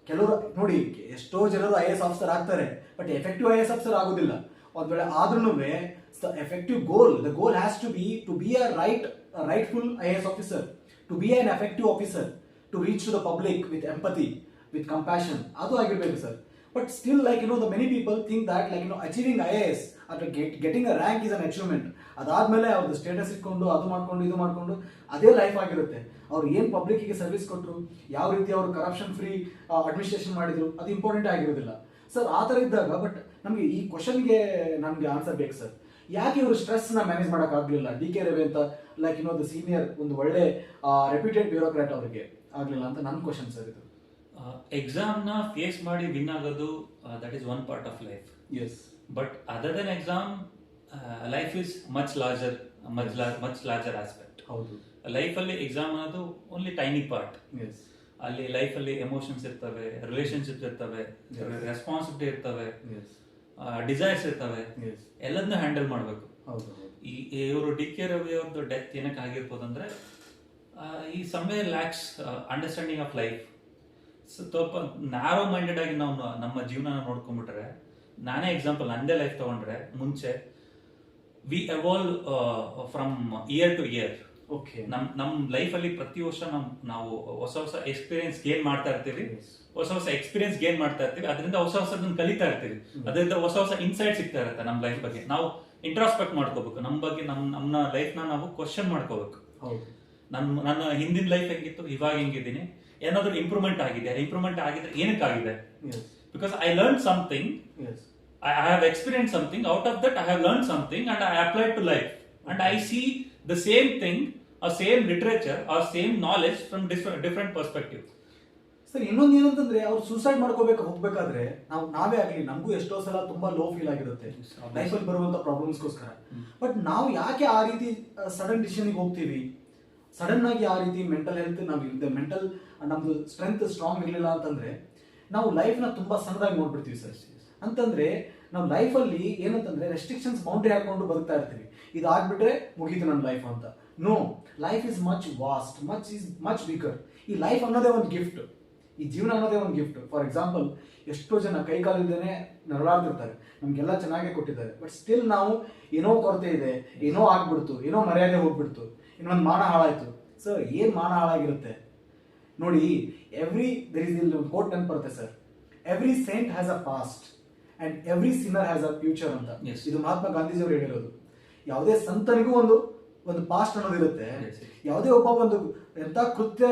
ಕೆಲವರು. ನೋಡಿ, ಎಷ್ಟೋ ಜನರು IAS ಆಫೀಸರ್ ಆಗ್ತಾರೆ, ಬಟ್ ಎಫೆಕ್ಟಿವ್ IAS ಆಫೀಸರ್ ಆಗೋದಿಲ್ಲ. ಒಂದ್ ವೇಳೆ ಆದ್ರೂ effective goal, the goal has to be a rightful IAS officer, to be an effective officer, to reach to the public with empathy, with compassion, ಅದು ಆಗಿರ್ಬೇಕು sir. But still the many people think that achieving IAS ಅಥವಾ getting a rank is an achievement. ಅದಾದ್ಮೇಲೆ ಅವ್ರದ್ದು status ಇಟ್ಕೊಂಡು ಅದು ಮಾಡ್ಕೊಂಡು ಇದು ಮಾಡ್ಕೊಂಡು ಅದೇ ಲೈಫ್ ಆಗಿರುತ್ತೆ. ಅವ್ರು ಏನು ಪಬ್ಲಿಕ್ಕಿಗೆ ಸರ್ವಿಸ್ ಕೊಟ್ಟರು, ಯಾವ ರೀತಿ ಅವರು ಕರಪ್ಷನ್ ಫ್ರೀ ಅಡ್ಮಿನಿಸ್ಟ್ರೇಷನ್ ಮಾಡಿದ್ರು, ಅದು ಇಂಪಾರ್ಟೆಂಟ್ ಆಗಿರೋದಿಲ್ಲ ಸರ್. ಆ ಥರ ಇದ್ದಾಗ ಬಟ್ ನಮಗೆ ಈ ಕ್ವಶನ್ಗೆ ನಮಗೆ ಆನ್ಸರ್ ಬೇಕು ಸರ್. ಯಾಕೆ ಇವರು ಸ್ಟ್ರೆಸ್ನ ಮ್ಯಾನೇಜ್ ಮಾಡೋಕ್ಕಾಗಲಿಲ್ಲ? DK ರವಿ ಅಂತ ದ ಸೀನಿಯರ್, ಒಂದು ಒಳ್ಳೆ ರೆಪ್ಯೂಟೆಡ್ ಬ್ಯೂರೋಕ್ರಾಟ್ ಅವರಿಗೆ ಆಗಲಿಲ್ಲ ಅಂತ ನನ್ನ ಕ್ವಶನ್ ಸರ್ ಇದು. ಎಕ್ಸಾಮ್ನ ಫೇಸ್ ಮಾಡಿ ವಿನ್ ಆಗೋದು, that is one part of life. Yes. But other than exam, life is much larger aspect. ಹೌದು. ಲೈಫಲ್ಲಿ ಎಕ್ಸಾಮ್ ಅನ್ನೋದು ಓನ್ಲಿ ಟೈನಿ ಪಾರ್ಟ್. ಎಸ್. ಅಲ್ಲಿ ಲೈಫಲ್ಲಿ ಎಮೋಷನ್ಸ್ ಇರ್ತವೆ, ರಿಲೇಶನ್ಶಿಪ್ ಇರ್ತವೆ, ರೆಸ್ಪಾನ್ಸಿಬಿಲಿಟಿ ಇರ್ತವೆ, ಡಿಸೈರ್ಸ್ ಇರ್ತವೆ, ಎಲ್ಲದನ್ನೂ ಹ್ಯಾಂಡಲ್ ಮಾಡಬೇಕು. ಇವರು DK ರವಿ ಅವ್ರದ್ದು ಡೆತ್ ಏನಕ್ಕೆ ಆಗಿರ್ಬೋದು ಅಂದ್ರೆ, ಈ ಸಮಯ ಲ್ಯಾಕ್ಸ್ ಅಂಡರ್ಸ್ಟ್ಯಾಂಡಿಂಗ್ ಆಫ್ ಲೈಫ್. ಸ್ವಲ್ಪ ನ್ಯಾರೋ ಮೈಂಡೆಡ್ ಆಗಿ ನಾವು ನಮ್ಮ ಜೀವನ ನೋಡ್ಕೊಂಡ್ಬಿಟ್ರೆ ನಾನೇ ಎಕ್ಸಾಂಪಲ್ ನಂದೇ ಲೈಫ್ ತಗೊಂಡ್ರೆ ಮುಂಚೆ we evolve from year to year. Okay. ನಮ್ ಲೈಫ್ ಅಲ್ಲಿ ಪ್ರತಿ ವರ್ಷ ನಾವು ಹೊಸ ಹೊಸ ಎಕ್ಸ್ಪೀರಿಯನ್ಸ್ ಗೇನ್ ಮಾಡ್ತಾ ಇರ್ತೀವಿ, ಹೊಸ ಹೊಸ ಎಕ್ಸ್ಪೀರಿಯನ್ಸ್ ಗೇನ್ ಮಾಡ್ತಾ ಇರ್ತೀವಿ, ಅದರಿಂದ ಹೊಸ ಹೊಸದನ್ನ ಕಲಿತಾ ಇರ್ತೀವಿ, ಅದರಿಂದ ಹೊಸ ಹೊಸ ಇನ್ಸೈಟ್ ಸಿಗ್ತಾ ಇರುತ್ತೆ ನಮ್ಮ ಲೈಫ್ ಬಗ್ಗೆ. ನಾವು ಇಂಟ್ರಾಸ್ಪೆಕ್ಟ್ ಮಾಡ್ಕೋಬೇಕು, ನಮ್ಮ ಬಗ್ಗೆ ನಮ್ಮ ಲೈಫ್ ನಾವು ಕ್ವಶನ್ ಮಾಡ್ಕೋಬೇಕು. ನನ್ನ ಹಿಂದಿನ ಲೈಫ್ ಹೆಂಗಿತ್ತು, ಇವಾಗ ಹೆಂಗಿದ್ದೀನಿ, ಏನಾದ್ರು ಇಂಪ್ರೂವ್ಮೆಂಟ್ ಆಗಿದೆ, ಇಂಪ್ರೂವ್ಮೆಂಟ್ ಆಗಿದ್ರೆ ಏನಕ್ಕಾಗಿದೆ, because I learn something, I have experienced something, out of that I have learned something and I applied to life, and I see the same thing or same literature or same knowledge from different perspective. Sir ಇನ್ನೊಂದು ಏನಂತಂದ್ರೆ ಅವ್ರು suicide ಹೋಗ್ಬೇಕಾದ್ರೆ ನಾವೇ ಆಗ್ಲಿ ನಮಗೂ ಎಷ್ಟೋ ಸಲ ತುಂಬಾ ಲೋ ಫೀಲ್ ಆಗಿರುತ್ತೆ ಲೈಫಲ್ಲಿ ಬರುವಂತ ಪ್ರಾಬ್ಲಮ್ಸ್ಗೋಸ್ಕರ. ಬಟ್ ನಾವು ಯಾಕೆ ಆ ರೀತಿ ಸಡನ್ ಡಿಸಿಷನ್ಗೆ ಹೋಗ್ತೀವಿ, ಸಡನ್ ಆಗಿ ಆ ರೀತಿ ಮೆಂಟಲ್ ಹೆಲ್ತ್ ಮೆಂಟಲ್ ನಮ್ದು ಸ್ಟ್ರೆಂತ್ ಸ್ಟ್ರಾಂಗ್ ಇರಲಿಲ್ಲ ಅಂತಂದ್ರೆ ನಾವು ಲೈಫ್ನ ತುಂಬಾ ಸಣ್ಣದಾಗಿ ನೋಡ್ಬಿಡ್ತೀವಿ ಸರ್. ಅಂತಂದ್ರೆ ನಾವು ಲೈಫಲ್ಲಿ ಏನಂತಂದ್ರೆ ರೆಸ್ಟ್ರಿಕ್ಷನ್ಸ್ ಬೌಂಡ್ರಿ ಹಾಕೊಂಡು ಬದುಕ್ತಾ ಇರ್ತೀವಿ, ಇದಾಗ್ಬಿಟ್ರೆ ಮುಗೀತು ನನ್ನ ಲೈಫ್ ಅಂತ. No, life is much vast, much bigger. ಈ ಲೈಫ್ ಅನ್ನೋದೇ ಒಂದು ಗಿಫ್ಟ್, ಈ ಜೀವನ ಅನ್ನೋದೇ ಒಂದು ಗಿಫ್ಟ್. ಫಾರ್ ಎಕ್ಸಾಂಪಲ್, ಎಷ್ಟೋ ಜನ ಕೈಕಾಲಿಲ್ದೇನೆ ನರಳಾಡ್ತಿರ್ತಾರೆ, ನಮ್ಗೆಲ್ಲ ಚೆನ್ನಾಗೇ ಕೊಟ್ಟಿದ್ದಾರೆ, ಬಟ್ ಸ್ಟಿಲ್ ನಾವು ಏನೋ ಕೊರತೆ ಇದೆ, ಏನೋ ಆಗ್ಬಿಡ್ತು, ಏನೋ ಮರ್ಯಾದೆ ಹೋಗ್ಬಿಡ್ತು, ಇನ್ನೊಂದು ಮಾನ ಹಾಳಾಯ್ತು. ಸರ್ ಏನ್ ಮಾನ ಹಾಳಾಗಿರುತ್ತೆ ನೋಡಿ. ದೇರ್ ಇಸ್ ಇಲ್ಲಿ ಕೋಟ್ ನೆನಪರುತ್ತೆ sir, every saint has a past and every sinner has a future ಅಂತ. ಇದು ಮಹಾತ್ಮ ಗಾಂಧೀಜಿಯವರು ಹೇಳಿರೋದು. ಯಾವುದೇ ಸಂತನಿಗೂ ಒಂದು ಪಾಸ್ಟ್ ಅನ್ನೋದಿರುತ್ತೆ, ಯಾವುದೇ ಒಬ್ಬ ಒಂದು ಎಂತ ಕೃತ್ಯ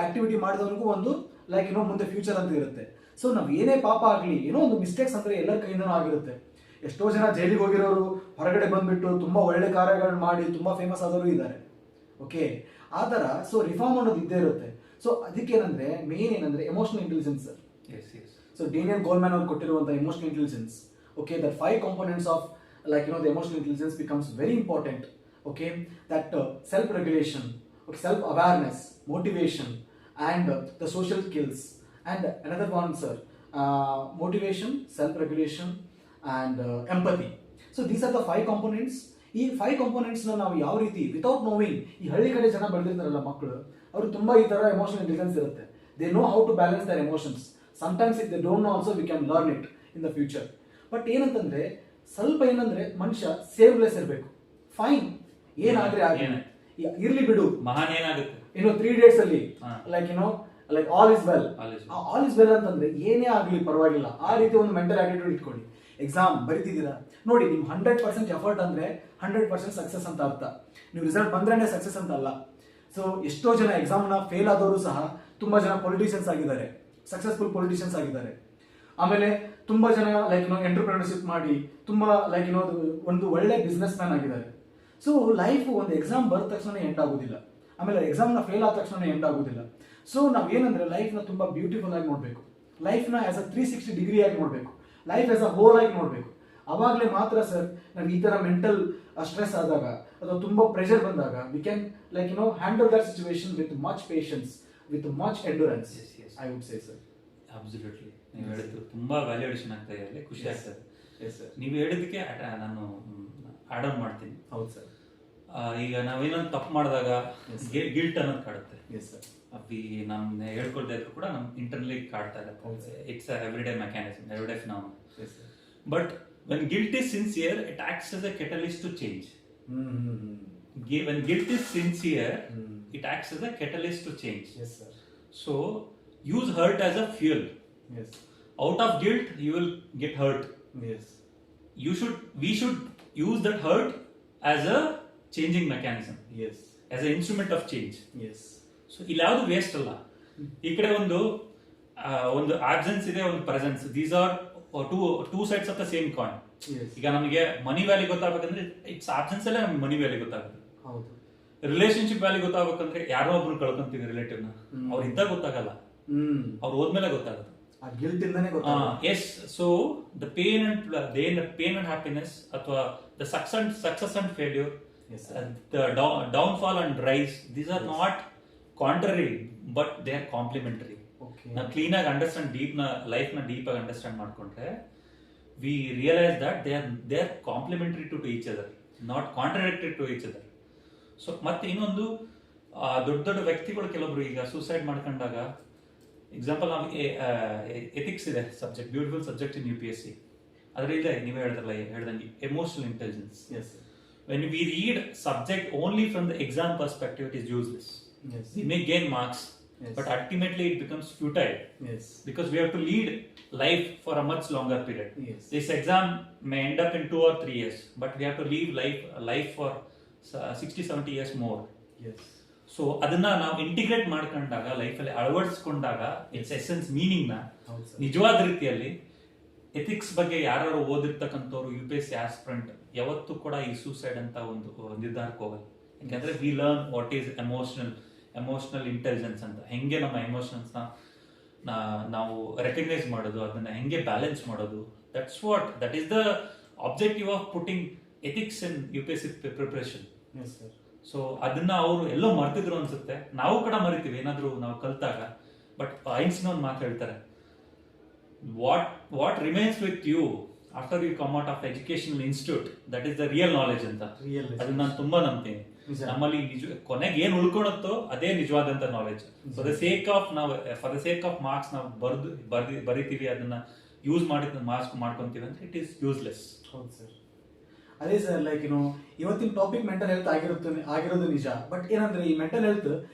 ಆಕ್ಟಿವಿಟಿ ಮಾಡಿದವನಿಗೂ ಒಂದು ಮುಂದೆ ಫ್ಯೂಚರ್ ಅಂತ ಇರುತ್ತೆ. ಸೊ ನಾವು ಏನೇ ಪಾಪ ಆಗಲಿ, ಏನೋ ಒಂದು ಮಿಸ್ಟೇಕ್ಸ್ ಅಂದ್ರೆ ಎಲ್ಲರ ಕೈಯಿಂದನೂ ಆಗಿರುತ್ತೆ. ಎಷ್ಟೋ ಜನ ಜೈಲಿಗೆ ಹೋಗಿರೋರು ಹೊರಗಡೆ ಬಂದ್ಬಿಟ್ಟು ತುಂಬಾ ಒಳ್ಳೆ ಕಾರ್ಯಗಳು ಮಾಡಿ ತುಂಬಾ ಫೇಮಸ್ ಆದವರು ಇದ್ದಾರೆ. ಓಕೆ, ಆ ಥರ ಸೊ ರಿಫಾರ್ಮ್ ಅನ್ನೋದು ಇದ್ದೇ ಇರುತ್ತೆ. ಸೊ ಅದಕ್ಕೇನಂದ್ರೆ ಮೇನ್ ಏನಂದ್ರೆ emotional intelligence sir. So Daniel Goleman ಅವರು ಕೊಟ್ಟಿರುವಂತ emotional intelligence, okay, that 5 components of the emotional intelligence becomes very important. Okay, that self-regulation, okay, self-awareness, motivation, and the social skills. And another one, sir, motivation, self-regulation, and empathy. So these are the 5 components. ಈ 5 components ನಾವು ಯಾವ ರೀತಿ without knowing, ಈ ಹಳ್ಳಿ ಕಡೆ ಜನ ಬೆಳೆದಿರ್ತಾರಲ್ಲ ಮಕ್ಕಳು, ಅವರು ತುಂಬಾ ಈ ತರ ಎಮೋಷನಲ್ ಇಂಟೆಲಿಜೆನ್ಸ್ ಇರುತ್ತೆ. They know how to balance their emotions. Sometimes if they don't know also, we can learn it in the future. But ಏನಂತಂದ್ರೆ ಸ್ವಲ್ಪ ಏನಂದ್ರೆ ಮನುಷ್ಯ ಸೇವ್ಲೆಸ್ ಇರಬೇಕು. ಫೈನ್, ಏನಾದ್ರೆ ಇರ್ಲಿ ಬಿಡು, ಮಹಾನ್ ಏನಾಗುತ್ತೆ 3 days ಅಲ್ಲಿ all is well. All is well ಅಂತಂದ್ರೆ ಏನೇ ಆಗ್ಲಿ ಪರವಾಗಿಲ್ಲ, ಆ ರೀತಿ ಒಂದು ಮೆಂಟಲ್ ಆಟಿಟ್ಯೂಡ್ ಇಟ್ಕೊಳ್ಳಿ. ಎಕ್ಸಾಮ್ ಬರೀತಿದ್ದೀರಾ ನೋಡಿ, ನಿಮ್ 100% ಎಫರ್ಟ್ ಅಂದ್ರೆ 100% ಸಕ್ಸಸ್ ಅಂತ ಅರ್ಥ. ನೀವು ರಿಸಲ್ಟ್ ಬಂದ್ರೆ ಸಕ್ಸಸ್ ಅಂತ ಅಲ್ಲ. ಸೊ ಎಷ್ಟೋ ಜನ ಎಕ್ಸಾಮ್ನ ಫೇಲ್ ಆದವರು ಸಹ ತುಂಬಾ ಜನ ಪೊಲಿಟಿಷಿಯನ್ಸ್ ಆಗಿದ್ದಾರೆ, ಸಕ್ಸಸ್ಫುಲ್ ಪೊಲಿಟಿಷಿಯನ್ಸ್ ಆಗಿದ್ದಾರೆ. ಆಮೇಲೆ ತುಂಬಾ ಜನ ಎಂಟರ್ಪ್ರಿನರ್ಶಿಪ್ ಮಾಡಿ ತುಂಬಾ ಒಂದು ಒಳ್ಳೆ ಬಿಸ್ನೆಸ್ ಮ್ಯಾನ್ ಆಗಿದ್ದಾರೆ. ಸೊ ಲೈಫ್ ಒಂದು ಎಕ್ಸಾಮ್ ಬರೆದ ತಕ್ಷಣ ಎಂಡ್ ಆಗೋದಿಲ್ಲ, ಆಮೇಲೆ ಎಕ್ಸಾಮ್ನ ಫೇಲ್ ಆದ ತಕ್ಷಣ ಎಂಡ್ ಆಗೋದಿಲ್ಲ. ಸೊ ನಾವ್ ಏನಂದ್ರೆ ಲೈಫ್ನ ತುಂಬಾ ಬ್ಯೂಟಿಫುಲ್ ಆಗಿ ನೋಡ್ಬೇಕು, ಲೈಫ್ನ ಆಸ್ ಅ 360 ಡಿಗ್ರಿ ಆಗಿ ನೋಡ್ಬೇಕು, ಲೈಫ್ ಆಸ್ ಅ ಹೋಲ್ ಆಗಿ ನೋಡ್ಬೇಕು. ಅವಾಗಲೇ ಮಾತ್ರ ಸರ್ ನಾವು ಈ ತರ ಮೆಂಟಲ್ ಸ್ಟ್ರೆಸ್ ಆದಾಗ ಅಥವಾ ತುಂಬಾ ಪ್ರೆಷರ್ ಬಂದಾಗ we can handle that situation with much patience, with much endurance. I would say sir. Absolutely. ನೀವು ಹೇಳಿದ್ದು ತುಂಬಾ ವ್ಯಾಲ್ಯೂ ಅಡಿಷನ್ ಆಗ್ತಾ ಇದೆ, ಖುಷಿ ಆಗ್ತದೆ. ನೀವು ಹೇಳಿದ್ದಕ್ಕೆ ನಾನು ಆಡ್ ಆನ್ ಮಾಡ್ತೀನಿ. ಹೌದು ಸರ್. ಈಗ ನಾವೇನೊಂದು ತಪ್ಪು ಮಾಡಿದಾಗ ಗಿಲ್ಟ್ ಅನ್ನೋದು ಕಾಡುತ್ತೆ. ನಮ್ನ ಹೇಳ್ಕೊಳ್ತಾ ಇದ್ರು ಕೂಡ ನಮ್ ಇಂಟರ್ನಲಿ ಕಾಡ್ತಾ ಇರುತ್ತೆ. It's every day mechanism, every day phenomena. But when guilt is sincere, it acts as a catalyst to change. When guilt is sincere, it acts as a catalyst to change. Yes sir. So use hurt as a fuel. Yes. Out of guilt you will get hurt. Yes. We should use that hurt as a changing mechanism. Yes. As an instrument of change. Yes. So ಇಲ್ಲಿ ಯಾವುದು waste ಅಲ್ಲ. ಈ ಕಡೆ ಒಂದು absence ಇದೆ, ಒಂದು presence. These are two sides of the same coin. ಈಗ ನಮಗೆ ಮನಿ ವ್ಯಾಲ್ಯೂ ಗೊತ್ತಾಗಬೇಕಂದ್ರೆ ಇಟ್ಸ್ ಆಬ್ಸೆನ್ಸ್ ಅಲ್ಲೇ ನಮ್ಗೆ ಮನಿ ವ್ಯಾಲ್ಯೂ ಗೊತ್ತಾಗುತ್ತೆ. ಹೌದು. ರಿಲೇಶನ್ಶಿಪ್ ವ್ಯಾಲ್ಯೂ ಗೊತ್ತಾಗಬೇಕಂದ್ರೆ ಯಾರೋ ಒಬ್ರು ಕಳ್ಕೊಂತೀವಿ ರಿಲೇಟಿವ್ ನ, ಅವ್ರು ಇದ್ದಾಗ ಗೊತ್ತಾಗಲ್ಲ, ಅವ್ರು ಹೋದ್ಮೇಲೆ ಗೊತ್ತಾಗುತ್ತೆ. Yes. So the pain and happiness ಅಥವಾ the success and failure, the downfall and rise, these are not contrary but they are complementary. ನಾವು ಕ್ಲೀನ್ ಆಗಿ ಅಂಡರ್ಸ್ಟ್ಯಾಂಡ್ ಲೈಫ್ ನ ಡೀಪ್ ಆಗಿ ಅಂಡರ್ಸ್ಟ್ಯಾಂಡ್ ಮಾಡ್ಕೊಂಡ್ರೆ we realise that they are complementary to each other, not contradictory to each other. So ಮತ್ತೆ ಇನ್ನೊಂದು ದೊಡ್ಡ ದೊಡ್ಡ ವ್ಯಕ್ತಿಗಳು ಕೆಲವೊಬ್ರು ಈಗ ಸೂಸೈಡ್ ಮಾಡ್ಕೊಂಡಾಗ, ಎಕ್ಸಾಂಪಲ್ ನಾವು ಎಥಿಕ್ಸ್ ಇದೆ subject, beautiful subject in UPSC. ಅದರಿಂದ ನೀವು ಹೇಳ್ದಂಗೆ emotional intelligence. Yes. When we read subject only from the exam perspective, it is useless. Yes. We may gain marks, Yes. but ultimately it becomes futile Yes. because we have to lead life for a much longer period. Yes. This exam may end up in 2 or 3 years, but we have to live life for 60-70 years more. Yes. So ಅದನ್ನ ನಾವು integrate ಮಾಡ್ಕೊಂಡಾಗ, ಲೈಫಲ್ಲಿ ಅಳವಡಿಸ್ಕೊಂಡಾಗ, it's essence meaning ನ ಹೌದು sir. ನಿಜವಾದ ರೀತಿಯಲ್ಲಿ ethics ಬಗ್ಗೆ ಯಾರು ಓದಿರ್ತಕ್ಕಂಥವ್ರು UPSC ಆಸ್ಪಿರೆಂಟ್ ಯಾವತ್ತೂ ಕೂಡ ಈ ಸೂಸೈಡ್ ಅಂತ ಒಂದು ನಿರ್ಧಾರಕ್ಕೆ ಹೋಗಲ್ಲ. ಯಾಕಂದ್ರೆ we learn what is emotional intelligence ಅಂತ, ಹೆಂಗೆ ನಮ್ಮ ಎಮೋಷನ್ಸ್ ನಾವು ರೆಕಗ್ನೈಸ್ ಮಾಡೋದು, ಅದನ್ನ ಹೆಂಗೆ ಬ್ಯಾಲೆನ್ಸ್ ಮಾಡೋದು. That is the objective of putting ethics in UPSC preparation. Yes, sir. So ಅದನ್ನ ಅವರು ಎಲ್ಲೋ ಮರ್ತಿದ್ರು ಅನ್ಸುತ್ತೆ. ನಾವು ಕೂಡ ಮರಿತೀವಿ ಏನಾದ್ರು ನಾವು ಕಲ್ತಾಗ. ಬಟ್ ಐನ್ಸ್ಟೈನ್ ಒಂದು ಮಾತು ಹೇಳ್ತಾರೆ, what remains with you after you come out of educational institute, that is the real knowledge ಅಂತ. Real ಅದನ್ನ ನಾನು ತುಂಬಾ ನಂಬ್ತೀನಿ. ನಿಜ. ನಮ್ಮಲ್ಲಿ ಕೊನೆಗೆ ಏನ್ ಉಳ್ಕೊಳತ್ತೋ ಅದೇ ನಿಜವಾದಂತ knowledge. For the sake of marks ನಾವು ಬರಿತೀವಿ, ಅದನ್ನ ಯೂಸ್ ಮಾಡಿದ ಮಾರ್ಕ್ಸ್ ಮಾಡ್ಕೊಂತೀವಿ ಅಂತ ಇಟ್ ಈಸ್ ಯೂಸ್ಲೆಸ್. ಹೌದು ಸರ್. ಅದೇ ಸರ್, ಲೈಕ್ ಇವತ್ತಿನ ಟಾಪಿಕ್ ಮೆಂಟಲ್ ಹೆಲ್ತ್ ಆಗಿರೋದು ನಿಜ. ಬಟ್ ಏನಂದ್ರೆ ಈ ಮೆಂಟಲ್ ಹೆಲ್ತ್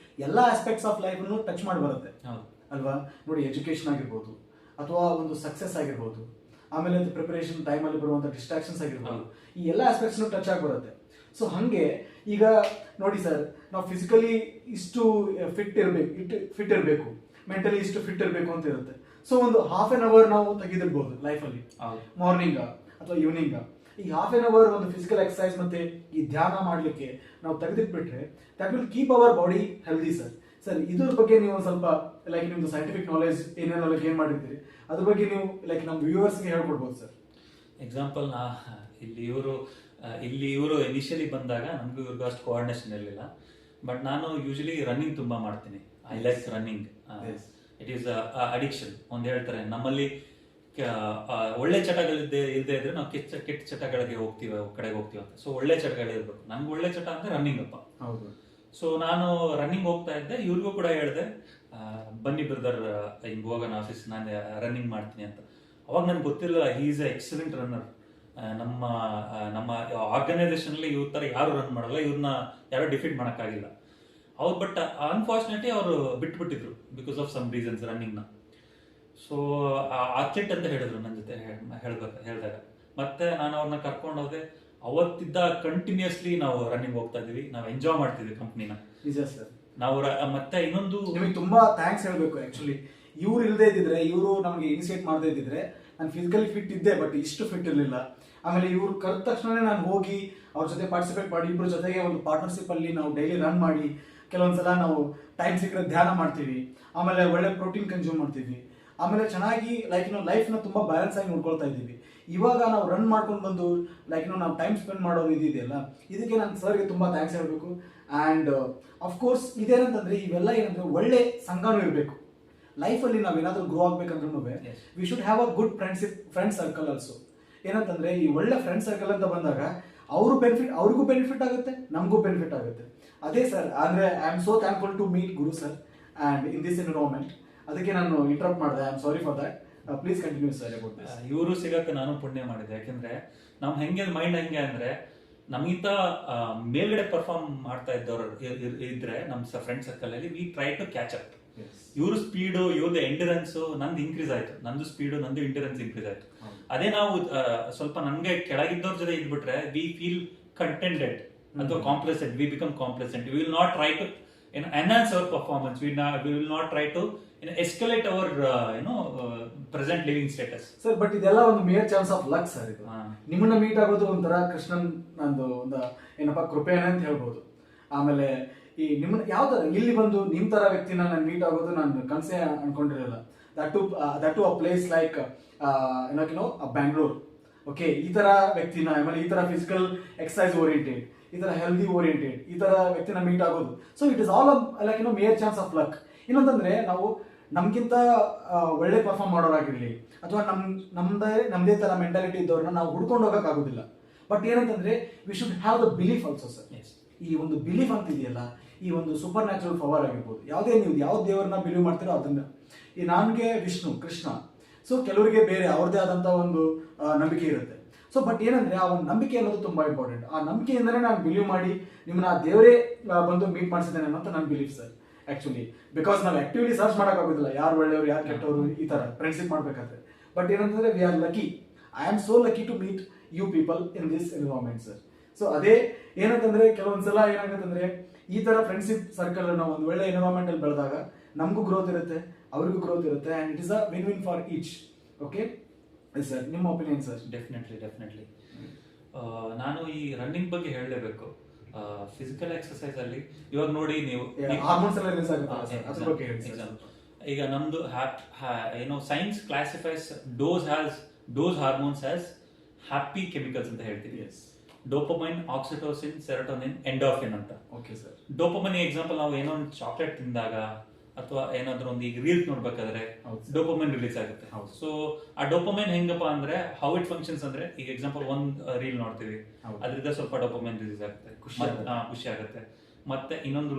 ಎಲ್ಲ ಆಸ್ಪೆಕ್ಟ್ಸ್ ಆಫ್ ಲೈಫ್ ಅನ್ನು ಟಚ್ ಮಾಡಿ ಬರುತ್ತೆ ಅಲ್ವಾ. ನೋಡಿ, ಎಜುಕೇಶನ್ ಆಗಿರ್ಬೋದು, ಅಥವಾ ಒಂದು ಸಕ್ಸಸ್ ಆಗಿರ್ಬೋದು, ಆಮೇಲೆ ಪ್ರಿಪರೇಷನ್ ಟೈಮಲ್ಲಿ ಬರುವಂಥ ಡಿಸ್ಟ್ರಾಕ್ಷನ್ಸ್ ಆಗಿರ್ಬೋದು, ಈ ಎಲ್ಲ ಆಸ್ಪೆಕ್ಟ್ಸ್ನು ಟಚ್ ಆಗಿ ಬರುತ್ತೆ. ಸೊ ಹಾಗೆ ಈಗ ನೋಡಿ ಸರ್, ನಾವು ಫಿಸಿಕಲಿ ಇಷ್ಟು ಫಿಟ್ ಇರಬೇಕು, ಮೆಂಟಲಿ ಇಷ್ಟು ಫಿಟ್ ಇರಬೇಕು ಅಂತ ಇರುತ್ತೆ. ಸೊ ಒಂದು ಹಾಫ್ ಆನ್ ಅವರ್ ನಾವು ತೆಗೆದಿರ್ಬೋದು ಲೈಫಲ್ಲಿ, ಮಾರ್ನಿಂಗ್ ಅಥವಾ ಈವ್ನಿಂಗ್. ಈ ಹಾಫ್ ಆನ್ ಅವರ್ ಒಂದು ಫಿಸಿಕಲ್ ಎಕ್ಸರ್ಸೈಸ್ ಮತ್ತೆ ಈ ಧ್ಯಾನ ಮಾಡಲಿಕ್ಕೆ ನಾವು ತೆಗೆದಿಟ್ಬಿಟ್ರೆ that will keep our body healthy sir. Sir, ಇದ್ರ ಬಗ್ಗೆ ನೀವು ಒಂದು ಸ್ವಲ್ಪ ಲೈಕ್ ನಿಮ್ದು ಸೈಂಟಿಫಿಕ್ ನಾಲೆಜ್ ಏನೇನೆಲ್ಲ ಗೇನ್ ಮಾಡಿರ್ತೀರಿ, ಅದ್ರ ಬಗ್ಗೆ ನೀವು ಲೈಕ್ ನಮ್ಮ ವ್ಯೂವರ್ಸ್ಗೆ ಹೇಳ್ಕೊಡ್ಬೋದು ಸರ್. ಎಕ್ಸಾಂಪಲ್, ಇಲ್ಲಿ ಇವರು ಇನಿಷಿಯಲಿ ಬಂದಾಗ ನಮಗೂ ಇವ್ರಿಗೂ ಅಷ್ಟು ಕೋಆರ್ಡಿನೇಷನ್ ಇರಲಿಲ್ಲ. ಬಟ್ ನಾನು ಯೂಶಲಿ ರನ್ನಿಂಗ್ ತುಂಬಾ ಮಾಡ್ತೀನಿ. I like running. It is addiction. ಒಂದು ಹೇಳ್ತಾರೆ ನಮ್ಮಲ್ಲಿ ಒಳ್ಳೆ ಚಟಗಳಿಲ್ಲದೆ ಇದ್ರೆ ನಾವು ಕೆಟ್ಟ ಚಟಗಳಿಗೆ ಕಡೆಗೆ ಹೋಗ್ತೀವಿ ಅಂತ. ಸೊ ಒಳ್ಳೆ ಚಟಗಳಿರ್ಬೇಕು. ನಂಗೆ ಒಳ್ಳೆ ಚಟ ಅಂದ್ರೆ ರನ್ನಿಂಗ್ ಅಪ್ಪ. ಹೌದು. ಸೊ ನಾನು ರನ್ನಿಂಗ್ ಹೋಗ್ತಾ ಇದ್ದೆ. ಇವ್ರಿಗೂ ಕೂಡ ಹೇಳಿದೆ, ಬನ್ನಿ ಬ್ರದರ್, ಹಿಂಗ್ ಹೋಗೋಣ ಆಫೀಸ್, ನಾನು ರನ್ನಿಂಗ್ ಮಾಡ್ತೀನಿ ಅಂತ. ಅವಾಗ ನನ್ಗೆ ಗೊತ್ತಿಲ್ಲ he is A excellent runner. ನಮ್ಮ ಆರ್ಗನೈಸೇಷನ್ ಅಲ್ಲಿ ಇವ್ರ ತರ ಯಾರು ರನ್ ಮಾಡಲ್ಲ, ಇವ್ರನ್ನ ಯಾರು ಡಿಫೀಟ್ ಮಾಡೋಕ್ಕಾಗಿಲ್ಲ. ಅವ್ರು ಬಟ್ ಅನ್ಫಾರ್ಚುನೇಟ್ಲಿ ಅವರು ಬಿಟ್ಬಿಟ್ಟಿದ್ರು ಬಿಕಾಸ್ ಆಫ್ ಸಮ್ ರೀಸನ್ಸ್ ರನ್ನಿಂಗ್ನ. ಸೊ ಅಥ್ಲೆಟ್ ಅಂತ ಹೇಳಿದ್ರು ನನ್ನ ಜೊತೆ ಹೇಳಿದಾಗ. ಮತ್ತೆ ನಾನು ಅವ್ರನ್ನ ಕರ್ಕೊಂಡು ಹೋದೆ. ಅವತ್ತಿದ್ದ ಕಂಟಿನ್ಯೂಸ್ಲಿ ನಾವು ರನ್ನಿಂಗ್ ಹೋಗ್ತಾ ಇದೀವಿ, ನಾವು ಎಂಜಾಯ್ ಮಾಡ್ತಿದ್ವಿ ಕಂಪ್ನಿನ. ನಿಜ ಸರ್. ನಾವು ಮತ್ತೆ ಇನ್ನೊಂದು ನಿಮಗೆ ತುಂಬಾ ಥ್ಯಾಂಕ್ಸ್ ಹೇಳ್ಬೇಕು. ಆಕ್ಚುಲಿ ಇವ್ರು ಇಲ್ಲದೆ ಇದ್ದಿದ್ರೆ, ಇವರು ನಮಗೆ ಇನಿಷಿಯೇಟ್ ಮಾಡದೇ ಇದ್ದಿದ್ರೆ, ನಾನು ಫಿಸಿಕಲಿ ಫಿಟ್ ಇದ್ದೆ ಬಟ್ ಇಷ್ಟು ಫಿಟ್ ಇರಲಿಲ್ಲ. ಆಮೇಲೆ ಇವ್ರು ಕರೆದ ತಕ್ಷಣ ನಾನು ಹೋಗಿ ಅವ್ರ ಜೊತೆ ಪಾರ್ಟಿಸಿಪೇಟ್ ಮಾಡಿ, ಇಬ್ಬರ ಜೊತೆಗೆ ಒಂದು ಪಾರ್ಟ್ನರ್ಶಿಪ್ ಅಲ್ಲಿ ನಾವು ಡೈಲಿ ರನ್ ಮಾಡಿ, ಕೆಲವೊಂದ್ಸಲ ನಾವು ಟೈಮ್ ಸಿಕ್ಕರೆ ಧ್ಯಾನ ಮಾಡ್ತೀವಿ, ಆಮೇಲೆ ಒಳ್ಳೆ ಪ್ರೋಟೀನ್ ಕನ್ಸ್ಯೂಮ್ ಮಾಡ್ತೀವಿ, ಆಮೇಲೆ ಚೆನ್ನಾಗಿ ಲೈಕ್ ಲೈಫ್ನ ತುಂಬ ಬ್ಯಾಲೆನ್ಸ್ ಆಗಿ ನೋಡ್ಕೊಳ್ತಾ ಇದ್ದೀವಿ. ಇವಾಗ ನಾವು ರನ್ ಮಾಡ್ಕೊಂಡು ಬಂದು ಲೈಕ್ ನಾವು ಟೈಮ್ ಸ್ಪೆಂಡ್ ಮಾಡೋದು ಇದೆಯಲ್ಲ, ಇದಕ್ಕೆ ನಾನು ಸರ್ಗೆ ತುಂಬ ಥ್ಯಾಂಕ್ಸ್ ಹೇಳಬೇಕು. ಆ್ಯಂಡ್ ಅಫ್ಕೋರ್ಸ್ ಇದೇನಂತಂದರೆ, ಇವೆಲ್ಲ ಏನಂದರೆ ಒಳ್ಳೆ ಸಂಘನೂ ಇರಬೇಕು ಲೈಫಲ್ಲಿ. ನಾವೇನಾದರೂ ಗ್ರೋ ಆಗ್ಬೇಕಂದ್ರೂ we should have a good friend circle also. ಏನಂತಂದರೆ, ಈ ಒಳ್ಳೆ ಫ್ರೆಂಡ್ ಸರ್ಕಲ್ ಅಂತ ಬಂದಾಗ ಅವ್ರಿಗೂ ಬೆನಿಫಿಟ್ ಆಗುತ್ತೆ, ನಮಗೂ ಬೆನಿಫಿಟ್ ಆಗುತ್ತೆ. ಅದೇ ಸರ್, ಅಂದರೆ I am so thankful to meet Guru sir and in this environment. ಅದಕ್ಕೆ ನಾನು ಇಂಟರಪ್ಟ್ ಮಾಡಿದೆ. I am sorry for that. Please continue sir about this. ಇವರು ಸಿಗಕ್ಕೆ ನಾನು ಪುಣ್ಯ ಮಾಡಿದೆ. ಯಾಕೆಂದ್ರೆ ನಮ್ ಮೈಂಡ್ ಹೆಂಗೆ ಅಂದ್ರೆ, ನಮಗಿಂತ ಮೇಲ್ಗಡೆ ಪರ್ಫಾರ್ಮ್ ಮಾಡ್ತಾ ಇದ್ದವ್ರು ಇದ್ರೆ ನಮ್ಮ ಫ್ರೆಂಡ್ ಸರ್ಕಲ್ ಅಲ್ಲಿ we try to catch up. ಇವ್ರ ಸ್ಪೀಡು, ಇವ್ರದ್ದು ಎಂಡ್ಯೂರೆನ್ಸ್ ನಂದು ಇನ್ಕ್ರೀಸ್ ಆಯ್ತು, ನಂದು ಸ್ಪೀಡು, ನಂದು ಎಂಡ್ಯೂರೆನ್ಸ್ ಇನ್ಕ್ರೀಸ್ ಆಯ್ತು. ಅದೇ ನಾವು ಸ್ವಲ್ಪ ನನ್ಗೆ ಕೆಳಗಿದ್ದವ್ರ ಜೊತೆ ಇದ್ಬಿಟ್ರೆ ವಿ ಫೀಲ್ ಕಂಟೆಂಟೆಡ್ ಅಥವಾ complacent. We become complacent. We will not try to enhance our performance. We will not try to escalate our present living status. Sir, but ಇದೆಲ್ಲ ಒಂದು mayor chance of luck sir. ಇದು ನಿಮ್ಮನ್ನ meet ಆಗೋದು ಒಂಥರ ಕೃಷ್ಣನ್ ನಂದು ಒಂದು ಏನಪ್ಪ ಕೃಪೆನೇ ಅಂತ ಹೇಳ್ಬೋದು. ಆಮೇಲೆ ಈ ನಿಮ್ಮನ್ನ ಯಾವ ತರ ಇಲ್ಲಿ ಬಂದು ನಿಮ್ ತರ ವ್ಯಕ್ತಿನ ನಾನು ಮೀಟ್ ಆಗೋದು ನಾನು ಕನಸೇ ಅನ್ಕೊಂಡಿರಲಿಲ್ಲ. That to a place like Bangalore. Okay, ಈ ತರ ವ್ಯಕ್ತಿನ, ಆಮೇಲೆ ಈ ತರ ಫಿಸಿಕಲ್ ಎಕ್ಸರ್ಸೈಸ್ ಓರಿಯೆಂಟೆಡ್, ಈ ತರ ಹೆಲ್ದಿ ಓರಿಯೆಂಟೆಡ್ ಈ ತರ ವ್ಯಕ್ತಿನ ಮೀಟ್ ಆಗೋದು. So it is all like mere chance of luck. ಇನ್ನೊಂದಂದ್ರೆ, ನಾವು ನಮ್ಗಿಂತ ಒಳ್ಳೆ ಪರ್ಫಾರ್ಮ್ ಮಾಡೋರಾಗಿರ್ಲಿ ಅಥವಾ ನಮ್ದೇ ತರ ಮೆಂಟಾಲಿಟಿ ಇದ್ದವ್ರನ್ನ ನಾವು ಹುಡ್ಕೊಂಡು ಹೋಗೋಕ್ಕಾಗೋದಿಲ್ಲ. ಬಟ್ ಏನಂತಂದ್ರೆ, V should have the belief also sir. ಈ ಒಂದು ಬಿಲೀಫ್ ಅಂತ ಇದೆಯಲ್ಲ, ಈ ಒಂದು ಸೂಪರ್ ನ್ಯಾಚುರಲ್ ಪವರ್ ಆಗಿರ್ಬೋದು, ಯಾವುದೇ ನೀವು ಯಾವ ದೇವರನ್ನ ಬಿಲೀವ್ ಮಾಡ್ತೀರೋ ಅದನ್ನ. ಈ ನನಗೆ ವಿಷ್ಣು, ಕೃಷ್ಣ, ಸೊ ಕೆಲವರಿಗೆ ಬೇರೆ ಅವ್ರದ್ದೇ ಆದಂಥ ಒಂದು ನಂಬಿಕೆ ಇರುತ್ತೆ. ಸೊ ಬಟ್ ಏನಂದ್ರೆ ಆ ಒಂದು ನಂಬಿಕೆ ಅನ್ನೋದು ತುಂಬಾ ಇಂಪಾರ್ಟೆಂಟ್. ಆ ನಂಬಿಕೆಯಿಂದಲೇ ನಾನು ಬಿಲೀವ್ ಮಾಡಿ ನಿಮ್ಮನ್ನ ದೇವರೇ ಬಂದು ಮೀಟ್ ಮಾಡಿಸಿದ್ದೇನೆ ಅನ್ನೋಂಥ ನನ್ನ ಬಿಲೀಫ್ ಸರ್ ಆಕ್ಚುಲಿ. ಬಿಕಾಸ್ ನಾವು ಆಕ್ಟಿವ್ಲಿ ಸರ್ಚ್ ಮಾಡೋಕ್ಕಾಗೋದಿಲ್ಲ ಯಾರು ಒಳ್ಳೆಯವರು ಯಾರು ಕೆಟ್ಟವರು ಈ ತರ ಫ್ರೆಂಡ್ಶಿಪ್ ಮಾಡ್ಬೇಕಾದ್ರೆ. ಬಟ್ ಏನಂತಂದ್ರೆ we are lucky, I am so lucky to meet you people in this environment sir. So ಅದೇ ಏನಂತಂದ್ರೆ ಕೆಲವೊಂದ್ಸಲ ಏನಾಗುತ್ತಂದ್ರೆ ಈ ತರ ಫ್ರೆಂಡ್ಶಿಪ್ ಸರ್ಕಲ್ ನಾವು ಒಂದು ಒಳ್ಳೆ ಎನ್ವಿರಾನ್ಮೆಂಟ್ ಅಲ್ಲಿ ಬೆಳೆದಾಗ ನಮಗೂ ಗ್ರೋತ್ ಇರುತ್ತೆ, ಅವ್ರಿಗೂ ಗ್ರೋತ್ ಇರುತ್ತೆ, and it is a win win for each. Okay sir, ನಿಮ್ಮ ಒಪಿನಿಯನ್ ಸರ್? ಡೆಫಿನೆಟ್ಲಿ. ನಾನು ಈ ರನ್ನಿಂಗ್ ಬಗ್ಗೆ ಹೇಳಲೇಬೇಕು. ಫಿಸಿಕಲ್ ಎಕ್ಸರ್ಸೈಸ್ ಅಲ್ಲಿ ಇವಾಗ ನೋಡಿ ನೀವು ಹಾರ್ಮೋನ್ಸ್ ಎಲ್ಲ ರಿಲೀಸ್ ಆಗುತ್ತೆ, ಅದ್ರ ಬಗ್ಗೆ ಹೇಳಿ ಸರ್. ಈಗ ನಮ್ದು ಏನೋ science classifies those hormones as happy chemicals ಅಂತ ಹೇಳ್ತೀವಿ. ಡೋಪಮೈನ್, ಆಕ್ಸಿಟೋಸಿನ್, ಸೆರೋಟೋನಿನ್, ಎಂಡೋರ್ಫಿನ್ ಅಂತ. Okay sir. ಡೋಪಮೈನ್ ಎಕ್ಸಾಂಪಲ್ ನಾವು ಏನೋ ಒಂದು ಚಾಕ್ಲೇಟ್ ತಿಂದಾಗ ಅಥವಾ ಏನಾದ್ರೂ ಒಂದು ಈಗ ರೀಲ್ಸ್ ನೋಡ್ಬೇಕಾದ್ರೆ ಡೋಪಮೈನ್ ರಿಲೀಸ್ ಆಗುತ್ತೆ. ಸೊ ಆ ಡೋಪಮೈನ್ ಹೆಂಗಪ್ಪ ಅಂದ್ರೆ ಹೌ ಇಟ್ ಫಂಕ್ಷನ್ಸ್ ಅಂದ್ರೆ ಈಗ ಎಕ್ಸಾಂಪಲ್ ಒಂದ್ ರೀಲ್ ನೋಡ್ತೀವಿ, ಅದರಿಂದ ಸ್ವಲ್ಪ ಡೋಪಮೈನ್ ರಿಲೀಸ್ ಆಗುತ್ತೆ, ಖುಷಿ ಆಗುತ್ತೆ. ಮತ್ತೆ ಇನ್ನೊಂದು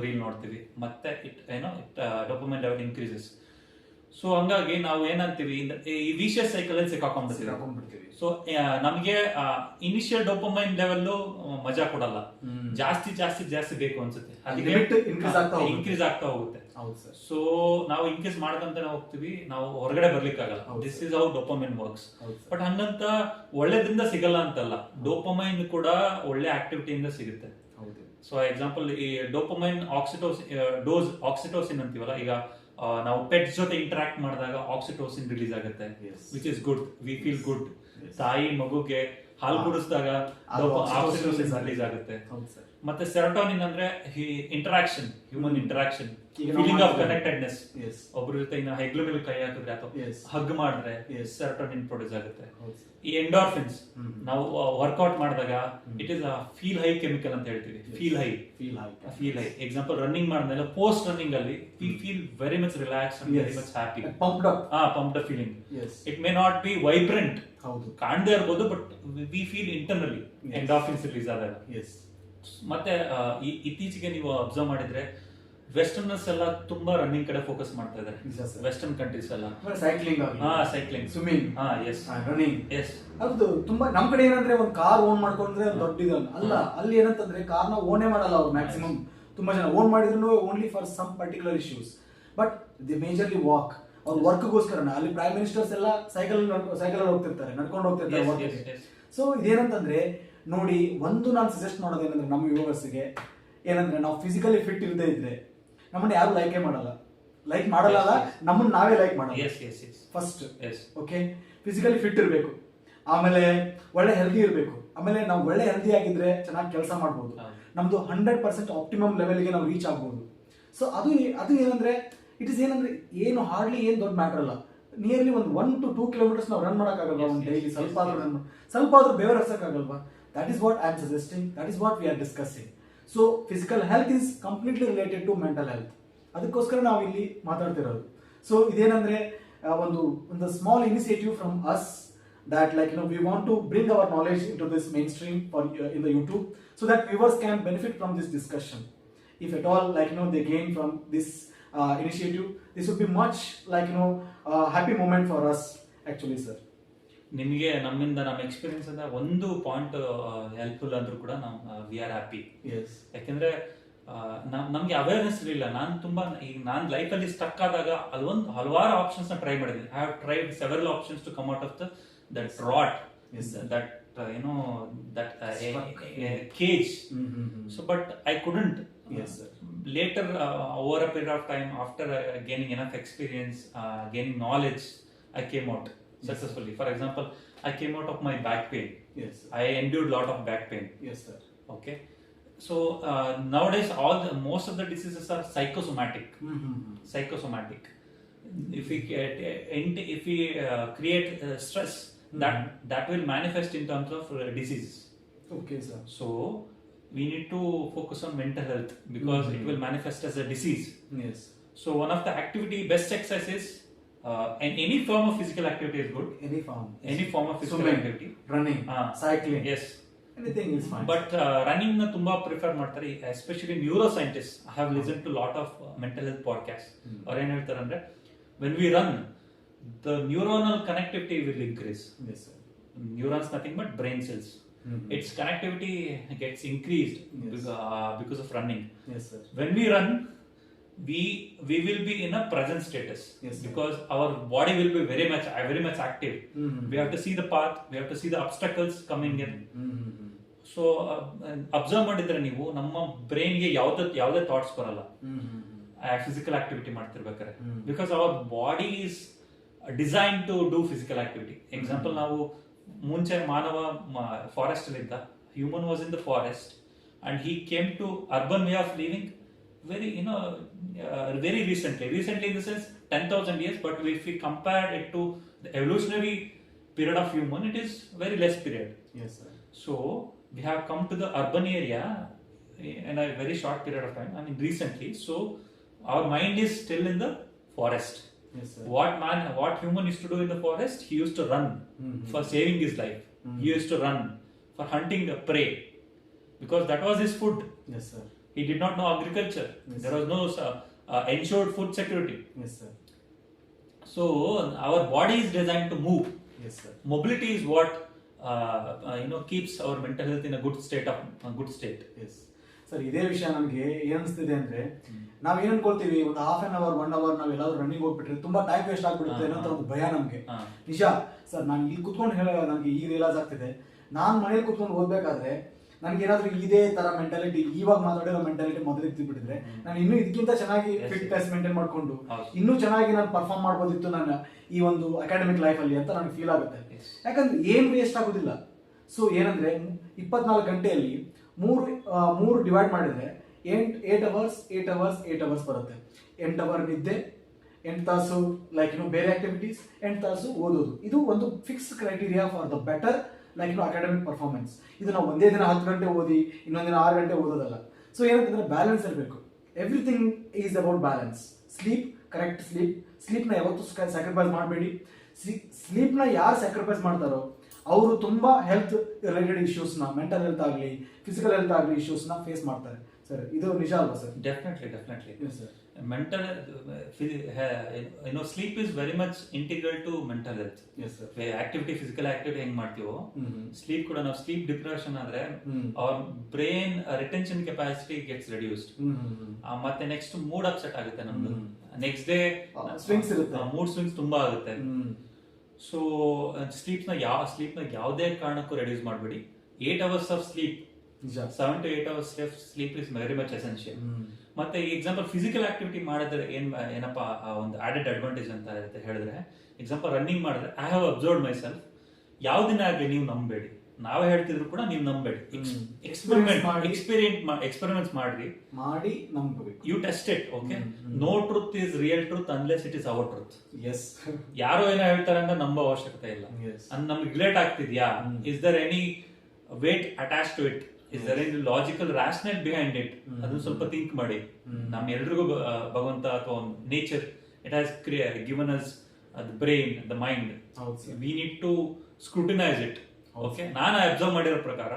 ರೀಲ್ ನೋಡ್ತೀವಿ, ಮತ್ತೆ ಡೋಪಮೈನ್ ಲೆವೆಲ್ ಇನ್ಕ್ರೀಸಸ್. ಸೊ ಹಂಗಾಗಿ ನಾವು ಏನಂತೀವಿ, ಈ ವಿಷಿಯಸ್ ಸೈಕಲ್ ಅಲ್ಲಿ ಸಿಕ್ಕಾಕೊಂಡ್ಬಿಡ್ತೀವಿ. ಸೊ ನಮಗೆ ಇನಿಷಿಯಲ್ ಡೋಪಮೈನ್ ಲೆವೆಲ್ ಮಜಾ ಕೊಡಲ್ಲ, ಜಾಸ್ತಿ ಬೇಕು ಅನ್ಸುತ್ತೆ, ಇನ್ಕ್ರೀಸ್ ಆಗ್ತಾ ಹೋಗುತ್ತೆ. ಸೊ ನಾವು ಇನ್ಕ್ರೀಸ್ ಮಾಡ್ಕೊಂತಾನೆ ಹೋಗ್ತೀವಿ, ನಾವು ಹೊರಗಡೆ ಬರ್ಲಿಕ್ಕಾಗಲ್ಲ. This is how dopamine works. But ಹಂಗಂತ ಒಳ್ಳೆದ್ರಿಂದ ಸಿಗಲ್ಲ ಅಂತಲ್ಲ, ಡೋಪಮೈನ್ ಕೂಡ ಒಳ್ಳೆ ಆಕ್ಟಿವಿಟಿಯಿಂದ ಸಿಗುತ್ತೆ. ಸೊ ಎಕ್ಸಾಂಪಲ್ ಈ ಡೋಪಮೈನ್ ಆಕ್ಸಿಟೋಸಿನ್ ಅಂತೀವಲ್ಲ, ಈಗ ನಾವು ಪೆಟ್ಸ್ ಜೊತೆ ಇಂಟರಾಕ್ಟ್ ಮಾಡಿದಾಗ ಆಕ್ಸಿಟೋಸಿನ್ ರಿಲೀಸ್ ಆಗುತ್ತೆ, which is good, we feel good. ತಾಯಿ ಮಗುಗೆ ಹಾಲು ಕುಡಿಸಿದಾಗ ಆಕ್ಸಿಟೋಸಿನ್ ರಿಲೀಸ್ ಆಗುತ್ತೆ. ಮತ್ತೆ ಸೆರೋಟೋನಿನ್ ಅಂದ್ರೆ interaction, human interaction, feeling of connectedness. ಒಬ್ಬರ ಜೊತೆ ಹೆಗ್ಲ ಮೇಲೆ ಕೈ ಹಾಕಿದ್ರೆ ಅಥವಾ ಹಗ್ ಮಾಡಿದ್ರೆ ಸೆರೋಟೋನಿನ್ ಪ್ರೊಡ್ಯೂಸ್ ಆಗುತ್ತೆ. ಈ ಎಂಡೋರ್ಫಿನ್ಸ್ ನಾವು ವರ್ಕೌಟ್ ಮಾಡಿದಾಗ it is feel high chemical ಅಂತ ಹೇಳ್ತೀವಿ. ಫೀಲ್ ಹೈ ಎಕ್ಸಾಂಪಲ್ ರನ್ನಿಂಗ್ ಮಾಡಿದ್ಮೇಲೆ ಪೋಸ್ಟ್ ರನ್ನಿಂಗ್ ಅಲ್ಲಿ we feel very much relax and very much happy, pumped up feeling. It may not be vibrant, ಕಾಣದೇ ಇರ್ಬೋದು, but we feel internally endorphins release ಆದಾಗ. ಮತ್ತೆ ಇತ್ತೀಚೆಗೆ ನೀವು ಅಬ್ಸರ್ವ್ ಮಾಡಿದ್ರೆ ವೆಸ್ಟರ್ನರ್ಸ್ ಎಲ್ಲ ತುಂಬಾ ರನ್ನಿಂಗ್ ಕಡೆ ಫೋಕಸ್ ಮಾಡ್ತಾ ಇದ್ದಾರೆ. ವೆಸ್ಟರ್ನ್ ಕಂಟ್ರೀಸ್ ಎಲ್ಲ ಸೈಕ್ಲಿಂಗ್, ಸ್ವಿಮ್ಮಿಂಗ್, ರನ್ನಿಂಗ್. ಹೌದು, ತುಂಬಾ ನಮ್ ಕಡೆ ಏನಂದ್ರೆ ಒಂದು ಕಾರ್ ಓನ್ ಮಾಡ್ಕೊಂಡ್ರೆ ದೊಡ್ಡ ಅಲ್ಲ. ಅಲ್ಲಿ ಏನಂತಂದ್ರೆ ಕಾರ್ನ ಓನೇ ಮಾಡಲ್ಲ ಅವ್ರು. ಮ್ಯಾಕ್ಸಿಮಮ್ ತುಂಬಾ ಜನ ಓನ್ ಮಾಡಿದ್ರು only for some particular issues, but the majorly walk. ಅವ್ರ ವರ್ಕ್ಗೋಸ್ಕರ ಅಲ್ಲಿ ಪ್ರೈಮ್ ಮಿನಿಸ್ಟರ್ಸ್ ಎಲ್ಲ ಸೈಕಲ್ ಹೋಗ್ತಿರ್ತಾರೆ, ನಡ್ಕೊಂಡು ಹೋಗ್ತಿರ್ತಾರೆ. ಸೊ ಇದೇನಂತಂದ್ರೆ ನೋಡಿ, ಒಂದು ನಾನು ಸಜೆಸ್ಟ್ ಮಾಡೋದೇನಂದ್ರೆ ನಮ್ಮ ಯುವರ್ಸ್ಗೆ ಏನಂದ್ರೆ, ನಾವು ಫಿಸಿಕಲಿ ಫಿಟ್ ಇಲ್ಲದೆ ಇದ್ರೆ ನಮ್ಮನ್ನ ಯಾರು ಲೈಕ್ ಮಾಡಲ್ಲ, ನಮ್ಮನ್ನ ನಾವೇ ಲೈಕ್ ಮಾಡಲ್ಲ. ಫಸ್ಟ್ ಓಕೆ, ಫಿಸಿಕಲಿ ಫಿಟ್ ಇರಬೇಕು, ಆಮೇಲೆ ಒಳ್ಳೆ ಹೆಲ್ದಿ ಇರಬೇಕು. ಆಮೇಲೆ ನಾವು ಒಳ್ಳೆ ಹೆಲ್ದಿ ಆಗಿದ್ರೆ ಚೆನ್ನಾಗಿ ಕೆಲಸ ಮಾಡ್ಬೋದು, ನಮ್ದು 100% ಆಪ್ಟಿಮಮ್ ಲೆವೆಲ್ಗೆ ನಾವು ರೀಚ್ ಆಗ್ಬೋದು. ಸೊ ಅದು ಏನಂದ್ರೆ ಇಟ್ ಇಸ್ ಏನಂದ್ರೆ ಏನು ಹಾರ್ಡ್ಲಿ ಏನು ದೊಡ್ಡ ಮ್ಯಾಟರ್ ಅಲ್ಲ. ನಿಯರ್ಲಿ ಒಂದು 1 to 2 kilometers ನಾವು ರನ್ ಮಾಡೋಕ್ಕಾಗಲ್ವಾ ಒಂದು ಡೈಲಿ? ಸ್ವಲ್ಪ ಆದ್ರೂ ಬೇರೆ ಹರ್ಸಕ್ಕಾಗಲ್ವಾ? That is what I am suggesting, that is what we are discussing. So physical health is completely related to mental health. ಅದಕ್ಕೋಸ್ಕರ ನಾವು ಇಲ್ಲಿ ಮಾತಾಡ್ತಿರೋದು. ಸೊ ಇದೇನಂದ್ರೆ ಒಂದು small initiative from us that we want to bring our knowledge into this mainstream for in the YouTube, so that viewers can benefit from this discussion. If at all they gain from this initiative, this would be much happy moment for us actually sir. ನಿಮಗೆ ನಮ್ಮಿಂದ ನಮ್ಮ experience ಇಂದ ಒಂದು point helpful ಅಂದ್ರೂ ಕೂಡ ನಾವು we are happy. ಯಾಕೆಂದ್ರೆ ನಮ್ಗೆ ಅವೇರ್ನೆಸ್ ಇರಲಿಲ್ಲ. ನಾನು ಲೈಫಲ್ಲಿ ಸ್ಟಕ್ ಆದಾಗ ಅಲ್ಲೊಂದು ಹಲವಾರು ಆಪ್ಷನ್ಸ್ ನ ಟ್ರೈ ಮಾಡಿದ್ದೀನಿ. I have tried several options to come out of that rot, that that cage. So but I couldn't. Later over a period of time, after gaining enough experience, gaining knowledge, I came out successfully. For example, I came out of my back pain. I endured a lot of back pain. Okay, so nowadays most of the diseases are psychosomatic. If we create stress, that will manifest in terms of diseases. Okay sir. So we need to focus on mental health because it will manifest as a disease. So one of the best exercise is and any form of physical activity is good. Any form of physical activity, running, cycling, anything is fine. But running na tumba prefer ಮಾಡ್ತಾರೆ, especially neuroscientists. I have listened to lot of mental health podcasts. ಅವ್ರು ಏನು ಹೇಳ್ತಾರೆ ಅಂದ್ರೆ, when we run the neuronal connectivity will increase. Yes, sir. Neurons nothing but brain cells. Its connectivity gets increased Yes. because of running. Yes, sir. When we run, we will be in a present status. Yes, sir. Because our body will be very much active. We have to see the path, we have to see the obstacles coming in. So observe ಮಾಡಿದ್ರೆ ನೀವು ನಮ್ಮ ಬ್ರೈನ್ಗೆ ಯಾವುದೇ thoughts ಬರಲ್ಲ physical activity ಮಾಡ್ತಿರ್ಬೇಕಾದ್ರೆ, because our body is design to do physical activity. Example, ನಾವು ಮುಂಚೆ ಮಾನವ ಫಾರೆಸ್ಟ್ ಅಲ್ಲಿ ಇದ್ದ, human was in the forest and he came to urban way of living very recently in the sense 10,000 years, but if we compare it to the evolutionary period of human, it is very less period. Yes, sir. So we have come to the urban area in a very short period of time, I mean recently. So our mind is still in the forest. Yes, sir. What human used to do in the forest? He used to run for saving his life. He used to run for hunting the prey, because that was his food. Yes, sir. He did not know agriculture. Yes, there was no ensured food security. Yes, sir. So our body is designed to move. Yes, sir. Mobility is what keeps our mental health in a good state. Yes. Sir, ಇದೇ ವಿಷಯ ನಮಗೆ ಏನಿಸ್ತಿದೆ ಅಂದ್ರೆ, ನಾವ್ ಏನ್ ಅನ್ಕೊಳ್ತೀವಿ, ಒಂದು half an hour 1 hour ನಾವ್ ಎಲ್ಲಾದ್ರೂ running ಹೋಗ್ಬಿಟ್ರೆ ತುಂಬಾ ಟೈಮ್ ವೇಸ್ಟ್ ಆಗ್ಬಿಡುತ್ತೆ ಅನ್ನೋ ಒಂದು ಭಯ ನಮ್ಗೆ. ನಿಜ ಸರ್, ನಾನು ಇಲ್ಲಿ ಕುತ್ಕೊಂಡು ನನಗೆ ಈಗ ರಿಯಲೈಸ್ ಆಗ್ತಿದೆ, ನಾನ್ ಮನೇಲಿ ಕುತ್ಕೊಂಡು ಓದ್ಬೇಕಾದ್ರೆ ನನಗೆ ಏನಾದ್ರೂ ಇದೇ ತರ ಮೆಂಟಾಲಿಟಿ, ಇವಾಗ ಮಾತಾಡಿರೋ ಮೆಂಟಾಲಿಟಿ ಮೊದಲು ಇದ್ಬಿಟ್ಟಿದ್ರೆ ನಾನು ಇನ್ನೂ ಇದಕ್ಕಿಂತ ಚೆನ್ನಾಗಿ ಫಿಟ್ನೆಸ್ ಮೇಂಟೈನ್ ಮಾಡ್ಕೊಂಡು ಇನ್ನೂ ಚೆನ್ನಾಗಿ ನಾನು ಪರ್ಫಾರ್ಮ್ ಮಾಡ್ಬೋದಿತ್ತು ನನ್ನ ಈ ಒಂದು ಅಕಾಡೆಮಿಕ್ ಲೈಫ್ ಅಲ್ಲಿ ಅಂತ ನನಗೆ ಫೀಲ್ ಆಗುತ್ತೆ. ಯಾಕಂದ್ರೆ ಏನ್ ವೇಸ್ಟ್ ಆಗೋದಿಲ್ಲ. ಸೊ ಏನಂದ್ರೆ 24 ಗಂಟೆಯಲ್ಲಿ ಮೂರು ಡಿವೈಡ್ ಮಾಡಿದ್ರೆ 8 ಅವರ್ಸ್ ಬರುತ್ತೆ. 8 ಅವರ್ ನಿದ್ದೆ, 8 ತಾಸು ಬೇರೆ ಆಕ್ಟಿವಿಟೀಸ್, 8 ತಾಸು ಓದೋದು. ಇದು ಒಂದು fix criteria for the better academic performance. ಇದು ನಾವು ಒಂದೇ ದಿನ 10 ಗಂಟೆ ಓದಿ ಇನ್ನೊಂದು ದಿನ 6 ಗಂಟೆ ಓದೋದಲ್ಲ. ಸೊ ಏನಂತಂದ್ರೆ ಬ್ಯಾಲೆನ್ಸ್ ಇರಬೇಕು. Everything is about balance. Correct ಸ್ಲೀಪ್ನ ಯಾವತ್ತೂ ಸ್ಯಾಕ್ರಿಫೈಸ್ ಮಾಡಬೇಡಿ. ಸ್ಲೀಪ್ನ ಯಾರು ಸ್ಯಾಕ್ರಿಫೈಸ್ ಮಾಡ್ತಾರೋ ಅವರು ತುಂಬಾ ಹೆಲ್ತ್ ರಿಲೇಟೆಡ್ ಇಶ್ಯೂಸ್ನ, ಮೆಂಟಲ್ ಹೆಲ್ತ್ ಆಗಲಿ ಫಿಸಿಕಲ್ ಹೆಲ್ತ್ ಆಗಲಿ ಇಶ್ಯೂಸ್ನ ಫೇಸ್ ಮಾಡ್ತಾರೆ. ಸರ್, ಇದು ನಿಜ ಅಲ್ವಾ sir? Definitely. Yes, sir. Mental sleep is very much integral to mental health. Yes, sir. Activity, physical activity ಹೆಂಗ್ ಮಾಡ್ತೀವೋ, ಸ್ಲೀಪ್ ಕೂಡ, ನಾವು ಸ್ಲೀಪ್ ಡಿಪ್ರೆಷನ್ ಆದ್ರೆ our brain retention capacity gets reduced. ಮತ್ತೆ ನೆಕ್ಸ್ಟ್ ಮೂಡ್ ಅಪ್ಸೆಟ್ ಆಗುತ್ತೆ ನಮ್ದು. ನೆಕ್ಸ್ಟ್ ಡೇ ಸ್ವಿಂಗ್ಸ್ ಇರುತ್ತೆ, mood swings ತುಂಬಾ ಆಗುತ್ತೆ. ಸೊ ಸ್ಲೀಪ್ನ ಯಾವುದೇ ಕಾರಣಕ್ಕೂ ರೆಡ್ಯೂಸ್ ಮಾಡಬೇಡಿ. 8 hours of sleep, 7 to 8 hours sleep is very much essential. ಮತ್ತೆ ಎಕ್ಸಾಂಪಲ್ ಫಿಸಿಕಲ್ ಆಕ್ಟಿವಿಟಿ ಮಾಡಿದ್ರೆ ಏನಪ್ಪಾ ಒಂದು ಆಡೆಡ್ ಅಡ್ವಾಂಟೇಜ್ ಅಂತ ಹೇಳಿದ್ರೆ, ಎಕ್ಸಾಂಪಲ್ ರನ್ನಿಂಗ್ ಮಾಡಿದ್ರೆ, I have observed my self, ಯಾವ್ದನ್ನ ಆಗ್ಲಿ ನೀವು ನಂಬೇಡಿ, ನಾವೇ ಹೇಳ್ತಿದ್ರು ಕೂಡ ನೀವು ನಂಬೇಡಿ. ಎಕ್ಸ್ಪೆರಿಮೆಂಟ್ಸ್ ಮಾಡಿ ನಂಬಬೇಕು. You test it. Okay, no truth is real truth unless it is our truth. Yes, ಯಾರೋ ಏನೋ ಹೇಳ್ತಾರೆ ಅಂತ ನಂಬೋ ಅವಶ್ಯಕತೆ ಇಲ್ಲ. ನಮ್ಗೆ ರಿಲೇಟ್ ಆಗ್ತಿದ್ಯಾ? Is there any weight attach to it? Is there any logical rational behind it? ಅದನ್ನ ಸ್ವಲ್ಪ ಥಿಂಕ್ ಮಾಡಿ. ನಮ್ ಎಲ್ರಿಗೂ ಭಗವಂತ ಅಥವಾ nature, it has given us the brain, the mind. We need to scrutinise it. Okay, ನಾನು observe ಮಾಡಿರೋ ಪ್ರಕಾರ,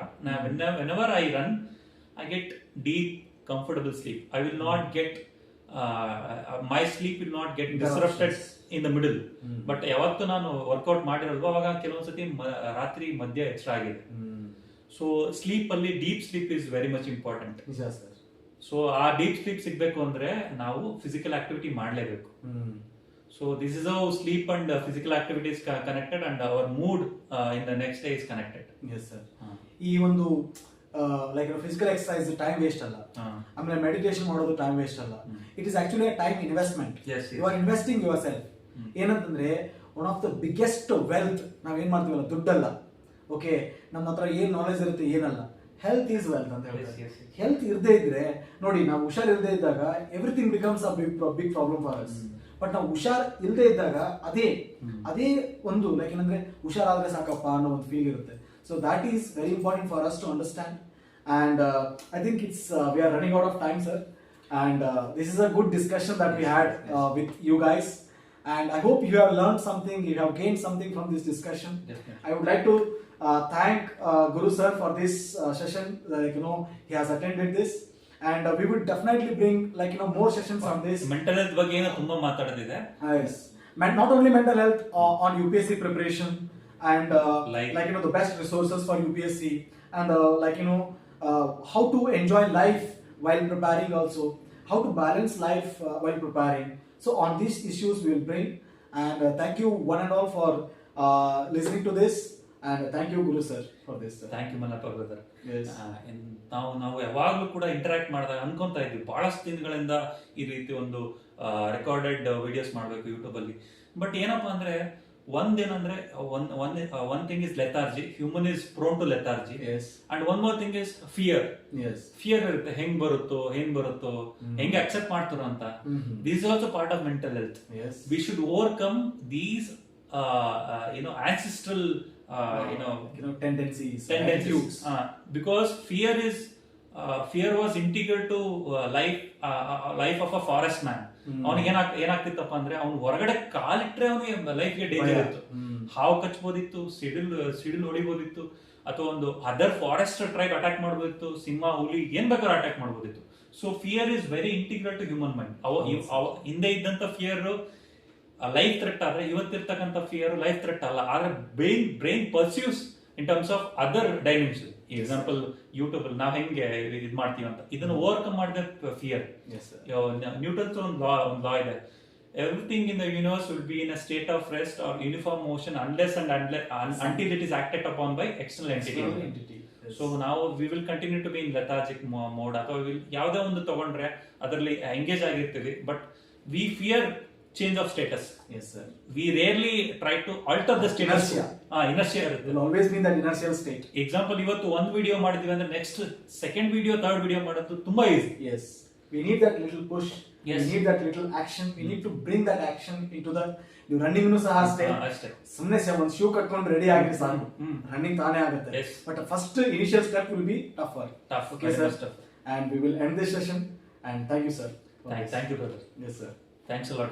whenever I run, I get deep, comfortable sleep. I will not get my sleep will not get disrupted in the middle. But ಯಾವತ್ತು ನಾನು workout ಮಾಡಿರಲ್ವ, ಅವಾಗ ಕೆಲವೊಂದ್ಸತಿ ರಾತ್ರಿ ಮಧ್ಯ ಎಚ್ಚರ ಆಗಿದೆ. ಸೊ ಸ್ಲೀಪ್ ಅಲ್ಲಿ deep sleep is very much important. So ಆ deep sleep ಸಿಗ್ಬೇಕು ಅಂದ್ರೆ ನಾವು ಫಿಸಿಕಲ್ ಆಕ್ಟಿವಿಟಿ ಮಾಡಲೇಬೇಕು. So this is how sleep and physical activity is connected, and our mood in the next day is connected. Yes, sir. ಈ ಒಂದು physical exercise time waste ಅಲ್ಲ, ಆಮೇಲೆ meditation ಮಾಡೋದು ಟೈಮ್ ವೇಸ್ಟ್ ಅಲ್ಲ. It is actually a time investment. You are investing yourself. ಏನಂತಂದ್ರೆ one of the biggest wealth ನಾವೇನ್ ಮಾಡ್ತೀವಲ್ಲ, ದುಡ್ಡಲ್ಲ. Okay, ನಮ್ಮ ಹತ್ರ ಏನ್ ನಾಲೆಜ್ ಇರುತ್ತೆ ಏನಲ್ಲ, ಹೆಲ್ತ್ ಈಸ್ ವೆಲ್ತ್ ಅಂತ ಹೇಳ್ತಾರೆ. ಹೆಲ್ತ್ ಇರದೇ ಇದ್ರೆ ನೋಡಿ, ನಾವು ಹುಷಾರ್ ಇರದೇ ಇದ್ದಾಗ everything becomes a big problem for us. But ನಾವು ಹುಷಾರ್ ಇಲ್ಲದೆ ಇದ್ದಾಗ ಅದೇ ಒಂದು ಏನಂದ್ರೆ ಹುಷಾರಾದ್ರೆ ಸಾಕಪ್ಪ ಅನ್ನೋ ಒಂದು ಫೀಲ್ ಇರುತ್ತೆ. So that is very important for us to understand. And I think we are running out of time, sir. And this is a good discussion that we had with you guys. And I hope you have learned something, you have gained something from this discussion. Definitely. I would like to thank Guru sir for this session. He has attended this. And we would definitely bring more sessions on this. Mental health ಬಗ್ಗೆ ಏನೋ ತುಂಬಾ ಮಾತಾಡೋದಿದೆ. Yes. not only mental health on UPSC preparation and Life. the best resources for UPSC and how to enjoy life while preparing also, how to balance life while preparing. So on these issues we will bring, and thank you one and all for listening to this, and thank you Guru sir for this sir. Thank you Mallappa brother. Yes. ನಾವು ಯಾವಾಗಲೂ ಕೂಡ interact ಮಾಡಿದಾಗ ಅನ್ಕೊಂತಾ ಇದ್ವಿ ಬಹಳಷ್ಟು ದಿನಗಳಿಂದ ಈ ರೀತಿ ಒಂದು ರೆಕಾರ್ಡೆಡ್ ವಿಡಿಯೋಸ್ ಮಾಡಬೇಕು ಯೂಟ್ಯೂಬಲ್ಲಿ. ಬಟ್ ಏನಪ್ಪಾ ಅಂದ್ರೆ ಒಂದೇನಂದ್ರೆ one thing is lethargy. Human is prone to lethargy. Yes. And one more thing is fear. Yes. Fear ಇರುತ್ತೆ, ಏನ್ ಬರುತ್ತೋ ಹೆಂಗೆ ಅಕ್ಸೆಪ್ಟ್ ಮಾಡ್ತಾರೋ ಅಂತ. This is also part of mental health. Yes. We should overcome these ancestral tendencies, tendencies. Because fear was integral to life of a forest man. ಅವನಿಗೆ ಏನಾಗ್ತಿತ್ತಪ್ಪ ಅಂದ್ರೆ ಅವ್ನು ಹೊರಗಡೆ ಕಾಲಿಟ್ರೆ ಅವನಿಗೆ ಲೈಫ್ಗೆ ಡೇಂಜರ್ ಇತ್ತು. ಹಾವು ಕಚ್ಬೋದಿತ್ತು, ಸಿಡಿಲ್ ಹೊಡಿಬೋದಿತ್ತು, ಅಥವಾ ಒಂದು ಅದರ್ ಫಾರೆಸ್ಟ್ ಟ್ರೈಬ್ ಅಟ್ಯಾಕ್ ಮಾಡಬೋದಿತ್ತು, ಸಿಂಹ, ಹುಲಿ, ಏನ್ ಬೇಕಾದ್ರೂ ಅಟ್ಯಾಕ್ ಮಾಡಬೋದಿತ್ತು. So fear is very integral to human mind. ಹಿಂದೆ ಇದ್ದಂತ ಫಿಯರ್ ಲೈಫ್ ಥ್ರೆಟ್ ಆದ್ರೆ, ಇವತ್ತಿರ್ತಕ್ಕಂಥ ಫಿಯರ್ ಲೈಫ್ ಥ್ರೆಟ್ ಅಲ್ಲ. ಆದ್ರೆ brain pursues in terms of other dimension. Example YouTube ಅಲ್ಲಿ ನಾವ್ ಹೆಂಗೆ ಇದ್ ಮಾಡ್ತೀವಿ ಅಂತ, ಇದನ್ನ ಓವರ್ಕಮ್ ಮಾಡಿದ ಫಿಯರ್. ನ್ಯೂಟನ್ಸ್ ಒಂದು ಲಾ ಇದೆ, everything in the universe will be in a state of rest or uniform motion unless and until it is acted upon by external entity. So ನಾವು we will continue to be in lethargic mode, ಅಥವಾ ಯಾವುದೇ ಒಂದು ತಗೊಂಡ್ರೆ ಅದರಲ್ಲಿ engage ಆಗಿರ್ತೀವಿ. But we fear change of status. Yes sir. We rarely try to alter the status. Inertia irutte. Will always be in that inertial state. Example, ಇವತ್ತು ಒಂದು video ಮಾಡಿದ್ವಿ ಅಂದ್ರೆ next second video, third video ಮಾಡೋದು ತುಂಬಾ easy. Yes. We need that little push. Yes. We need that little action. We need to bring that action into the ನೀವು running ನು ಸಹ ಅಷ್ಟೇ. ಸುಮ್ಮನೆ ಒಂದು ಶೂ ಕಟ್ಕೊಂಡು ರೆಡಿ ಆಗಿದ್ರೆ ಸಾಕು, ರನ್ನಿಂಗ್ ತಾನೇ ಆಗುತ್ತೆ. But first initial step will be tougher. Okay sir. And we will end this session, and thank you sir. Thank you brother. Yes sir. Thanks a lot.